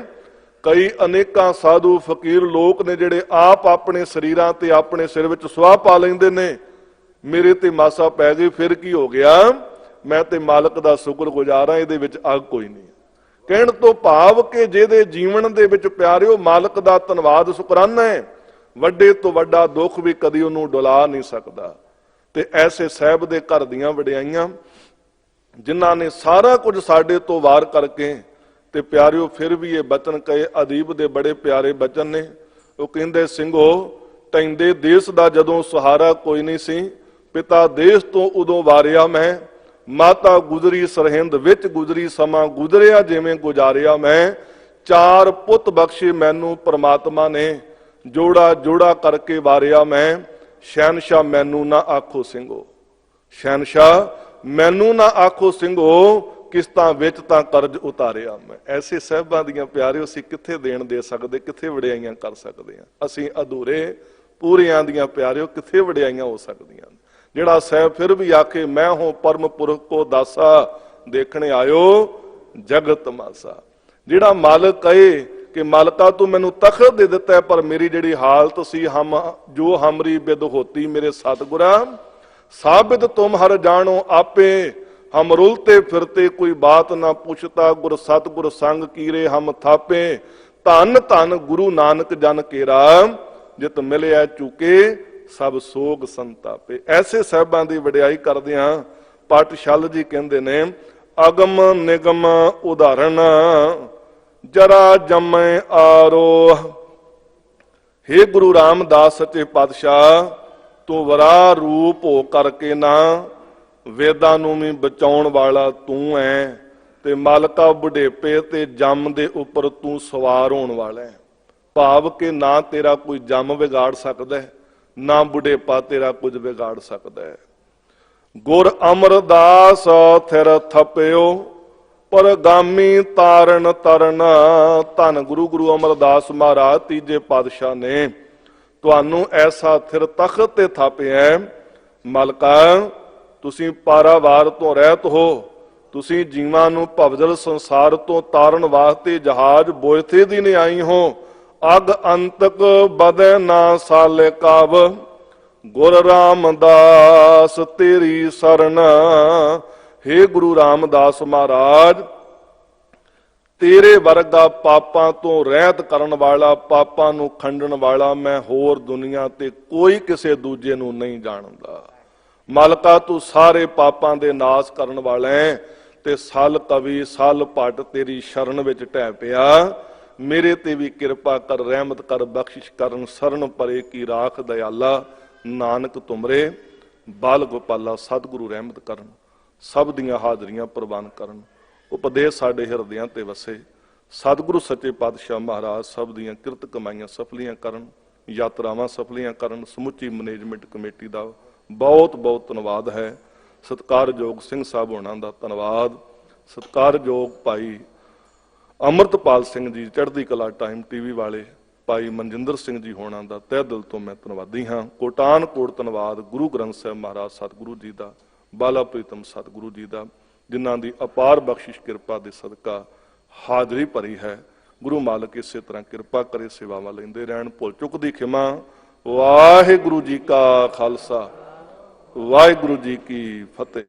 Speaker 1: ਕਈ ਅਨੇਕਾਂ ਸਾਧੂ ਫਕੀਰ ਲੋਕ ਨੇ ਜਿਹੜੇ ਆਪ ਆਪਣੇ ਸਰੀਰਾਂ ਤੇ ਆਪਣੇ ਸਿਰ ਵਿੱਚ ਸਵਾਹ ਪਾ ਲੈਂਦੇ ਨੇ। ਮੇਰੇ ਤੇ ਮਾਸਾ ਪੈ ਗਈ, ਫਿਰ ਕੀ ਹੋ ਗਿਆ, ਮੈਂ ਤੇ ਮਾਲਕ ਦਾ ਸ਼ੁਕਰਗੁਜ਼ਾਰ ਹਾਂ, ਇਹਦੇ ਵਿੱਚ ਅੱਗ ਕੋਈ ਨਹੀਂ। ਕਹਿਣ ਤੋਂ ਭਾਵ ਕਿ ਜਿਹਦੇ ਜੀਵਨ ਦੇ ਵਿੱਚ ਪਿਆਰਿਓ ਮਾਲਕ ਦਾ ਧੰਨਵਾਦ ਸ਼ੁਕਰਾਨਾ ਹੈ, ਵੱਡੇ ਤੋਂ ਵੱਡਾ ਦੁੱਖ ਵੀ ਕਦੀ ਉਹਨੂੰ ਡੁਲਾ ਨਹੀਂ ਸਕਦਾ। ਤੇ ਐਸੇ ਸਾਹਿਬ ਦੇ ਘਰ ਦੀਆਂ ਵਡਿਆਈਆਂ ਜਿਨ੍ਹਾਂ ਨੇ ਸਾਰਾ ਕੁਝ ਸਾਡੇ ਤੋਂ ਵਾਰ ਕਰਕੇ ਤੇ ਪਿਆਰਿਓ ਫਿਰ ਵੀ ਇਹ ਬਚਨ ਕਹੇ। ਅਦੀਬ ਦੇ ਬੜੇ ਪਿਆਰੇ ਬਚਨ ਨੇ। ਉਹ ਕਹਿੰਦੇ, ਸਿੰਘੋ ਤੈਂਦੇ ਦੇਸ਼ ਦਾ ਜਦੋਂ ਸਹਾਰਾ ਕੋਈ ਨਹੀਂ ਸੀ, ਪਿਤਾ ਦੇਸ਼ ਤੋਂ ਉਦੋਂ ਵਾਰਿਆ ਮੈਂ, ਮਾਤਾ ਗੁਜ਼ਰੀ ਸਰਹਿੰਦ ਵਿੱਚ ਗੁਜ਼ਰੀ, ਸਮਾਂ ਗੁਜ਼ਰਿਆ ਜਿਵੇਂ ਗੁਜ਼ਾਰਿਆ ਮੈਂ, 4 ਪੁੱਤ ਬਖਸ਼ੇ ਮੈਨੂੰ ਪਰਮਾਤਮਾ ਨੇ, ਜੋੜਾ ਜੋੜਾ ਕਰਕੇ ਵਾਰਿਆ ਮੈਂ, ਸ਼ਹਿਨਸ਼ਾਹ ਮੈਨੂੰ ਨਾ ਆਖੋ ਸਿੰਘੋ, ਸ਼ਹਿਨਸ਼ਾਹ ਮੈਨੂੰ ਨਾ ਆਖੋ ਸਿੰਘੋ, ਕਿਸ਼ਤਾਂ ਵਿੱਚ ਤਾਂ ਕਰਜ਼ ਉਤਾਰਿਆ ਮੈਂ। ਐਸੇ ਸਾਹਿਬਾਂ ਦੀਆਂ ਪਿਆਰਿਓ ਅਸੀਂ ਕਿੱਥੇ ਦੇਣ ਦੇ ਸਕਦੇ, ਕਿੱਥੇ ਵਡਿਆਈਆਂ ਕਰ ਸਕਦੇ ਹਾਂ। ਅਸੀਂ ਅਧੂਰੇ ਪੂਰਿਆਂ ਦੀਆਂ ਪਿਆਰਿਓ ਕਿੱਥੇ ਵਡਿਆਈਆਂ ਹੋ ਸਕਦੀਆਂ। ਜਿਹੜਾ ਸਾਹਿਬ ਫਿਰ ਵੀ ਆਖੇ, ਮੈਂ ਹੋ ਪਰਮ ਪੁਰਖ ਕੋ ਦਾਸਾ, ਦੇਖਣੇ ਆਇਓ ਜਗਤ ਮਾਸਾ। ਜਿਹੜਾ ਮਾਲਕ ਕਹੇ ਕਿ ਮਾਲਕਾ ਤੂੰ ਮੈਨੂੰ ਤਖਤ ਦੇ ਦਿੱਤਾ ਹੈ, ਪਰ ਮੇਰੀ ਜਿਹੜੀ ਹਾਲਤ ਸੀ, ਹਮ ਜੋ ਹਮਰੀ ਬਿਦ ਹੋਤੀ ਮੇਰੇ ਸਤਿਗੁਰਾ, ਸਾਬਿਤ ਤੁਮ ਹਰ ਜਾਣੋ ਆਪੇ, ਹਮ ਰੁਲਤੇ ਫਿਰਤੇ ਕੋਈ ਬਾਤ ਨਾ ਪੁੱਛਤਾ, ਗੁਰ ਸਤਿਗੁਰ ਸੰਗ ਕੀਰੇ ਹਮ ਥਾਪੇ, ਧੰਨ ਧੰਨ ਗੁਰੂ ਨਾਨਕ ਜਨ ਕੇਰਾ, ਜਿਤ ਮਿਲਿਆ ਚੁਕੇ ਸਭ ਸੋਗ ਸੰਤਾਪੇ। ਐਸੇ ਸਾਹਿਬਾਂ ਦੀ ਵਡਿਆਈ ਕਰਦਿਆਂ ਪਾਤਸ਼ਾਹ ਜੀ ਕਹਿੰਦੇ ਨੇ, ਅਗਮ ਨਿਗਮ ਉਦਾਹਰਣ ਜਰਾ ਜਮੈ ਆਰੋਹ। ਹੇ ਗੁਰੂ ਰਾਮਦਾਸ ਸੱਚੇ ਪਾਤਸ਼ਾਹ, ਤੂੰ ਵਰਾ ਰੂਪ ਹੋ ਕਰਕੇ ਨਾ ਵੇਦਾਂ ਨੂੰ ਵੀ ਬਚਾਉਣ ਵਾਲਾ ਤੂੰ ਐ, ਤੇ ਮਾਲਕਾ ਬੁਢੇਪੇ ਤੇ ਜੰਮ ਦੇ ਉੱਪਰ ਤੂੰ ਸਵਾਰ ਹੋਣ ਵਾਲਾ ਹੈ। ਭਾਵ ਕਿ ਨਾ ਤੇਰਾ ਕੋਈ ਜੰਮ ਵਿਗਾੜ ਸਕਦਾ ਹੈ, ਨਾ ਬੁਢੇਪਾ ਤੇਰਾ ਕੁਝ ਵਿਗਾੜ ਸਕਦਾ ਹੈ। ਗੁਰ ਅਮਰਦਾਸ ਥਿਰ ਥਪਿਓ ਪਰਗਾਮੀ ਤਾਰਨ ਤਰਨ। ਧੰਨ ਗੁਰੂ ਅਮਰਦਾਸ ਮਹਾਰਾਜ ਤੀਜੇ ਪਾਤਸ਼ਾਹ ਨੇ ਤੁਹਾਨੂੰ ਐਸਾ ਥਿਰ ਤਖਤ ਤੇ ਥਾਪਿਆ, ਮਾਲਕਾ ਤੁਸੀਂ ਪਾਰਾਵਾਰ ਤੋਂ ਰਹਿਤ ਹੋ, ਤੁਸੀਂ ਜੀਵਾਂ ਨੂੰ ਭਵਜਲ ਸੰਸਾਰ ਤੋਂ ਤਾਰਨ ਵਾਸਤੇ ਜਹਾਜ਼ ਬੋਇਥੇ ਦੀ ਨੇ ਆਈ ਹੋ। ਅਗ ਅੰਤਕ ਬਦੈ ਨਾ ਸਾਲੇ ਕਾਵ, ਗੁਰ ਰਾਮਦਾਸ ਤੇਰੀ ਸਰਨ। ਹੇ ਗੁਰੂ ਰਾਮਦਾਸ ਮਹਾਰਾਜ, ਤੇਰੇ ਵਰਗਾ ਪਾਪਾਂ ਤੋਂ ਰਹਿਤ ਕਰਨ ਵਾਲਾ, ਪਾਪਾਂ ਨੂੰ ਖੰਡਣ ਵਾਲਾ ਮੈਂ ਹੋਰ ਦੁਨੀਆ ਤੇ ਕੋਈ ਕਿਸੇ ਦੂਜੇ ਨੂੰ ਨਹੀਂ ਜਾਣਦਾ। ਮਾਲਕਾ ਤੂੰ ਸਾਰੇ ਪਾਪਾਂ ਦੇ ਨਾਸ ਕਰਨ ਵਾਲਾ ਹੈ, ਤੇ ਸਲ ਕਵੀ ਸਲ ਭੱਟ ਤੇਰੀ ਸ਼ਰਨ ਵਿੱਚ ਢਹਿ ਪਿਆ। ਮੇਰੇ ਤੇ ਵੀ ਕਿਰਪਾ ਕਰ, ਰਹਿਮਤ ਕਰ, ਬਖਸ਼ਿਸ਼ ਕਰਨ, ਸਰਨ ਪਰੇ ਕੀ ਰਾਖ ਦਇਆਲਾ। ਨਾਨਕ ਤੁਮਰੇ ਬਾਲ ਗੋਪਾਲਾ ਸਤਿਗੁਰੂ ਰਹਿਮਤ ਕਰਨ, ਸਭ ਦੀਆਂ ਹਾਜ਼ਰੀਆਂ ਪ੍ਰਵਾਨ ਕਰਨ, ਉਪਦੇਸ਼ ਸਾਡੇ ਹਿਰਦਿਆਂ ਤੇ ਵਸੇ। ਸਤਿਗੁਰੂ ਸੱਚੇ ਪਾਤਸ਼ਾਹ ਮਹਾਰਾਜ ਸਭ ਦੀਆਂ ਕਿਰਤ ਕਮਾਈਆਂ ਸਫਲੀਆਂ ਕਰਨ, ਯਾਤਰਾਵਾਂ ਸਫਲੀਆਂ ਕਰਨ। ਸਮੁੱਚੀ ਮੈਨੇਜਮੈਂਟ ਕਮੇਟੀ ਦਾ ਬਹੁਤ ਬਹੁਤ ਧੰਨਵਾਦ ਹੈ। ਸਤਿਕਾਰਯੋਗ ਸਿੰਘ ਸਾਹਿਬ ਹੋਣਾ ਦਾ ਧੰਨਵਾਦ। ਸਤਿਕਾਰਯੋਗ ਭਾਈ ਅੰਮ੍ਰਿਤਪਾਲ ਸਿੰਘ ਜੀ ਚੜ੍ਹਦੀ ਕਲਾ ਟਾਈਮ ਟੀਵੀ ਵਾਲੇ, ਭਾਈ ਮਨਜਿੰਦਰ ਸਿੰਘ ਜੀ ਹੋਣਾ ਦਾ ਤਹਿ ਦਿਲ ਤੋਂ ਮੈਂ ਧੰਨਵਾਦੀ ਹਾਂ। ਕੋਟਾਨ ਕੋਟ ਧੰਨਵਾਦ ਗੁਰੂ ਗ੍ਰੰਥ ਸਾਹਿਬ ਮਹਾਰਾਜ ਸਤਿਗੁਰੂ ਜੀ ਦਾ, ਬਾਲਾ ਪ੍ਰੀਤਮ ਸਤਿਗੁਰੂ ਜੀ ਦਾ, ਜਿਨ੍ਹਾਂ ਦੀ ਅਪਾਰ ਬਖਸ਼ਿਸ਼ ਕਿਰਪਾ ਦੇ ਸਦਕਾ ਹਾਜ਼ਰੀ ਭਰੀ ਹੈ। ਗੁਰੂ ਮਾਲਕ ਇਸੇ ਤਰ੍ਹਾਂ ਕਿਰਪਾ ਕਰੇ, ਸੇਵਾਵਾਂ ਲੈਂਦੇ ਰਹਿਣ। ਭੁੱਲ ਚੁੱਕ ਦੀ ਖਿਮਾ। ਵਾਹਿਗੁਰੂ ਜੀ ਕਾ ਖਾਲਸਾ, ਵਾਹਿਗੁਰੂ ਜੀ ਕੀ ਫਤਿਹ।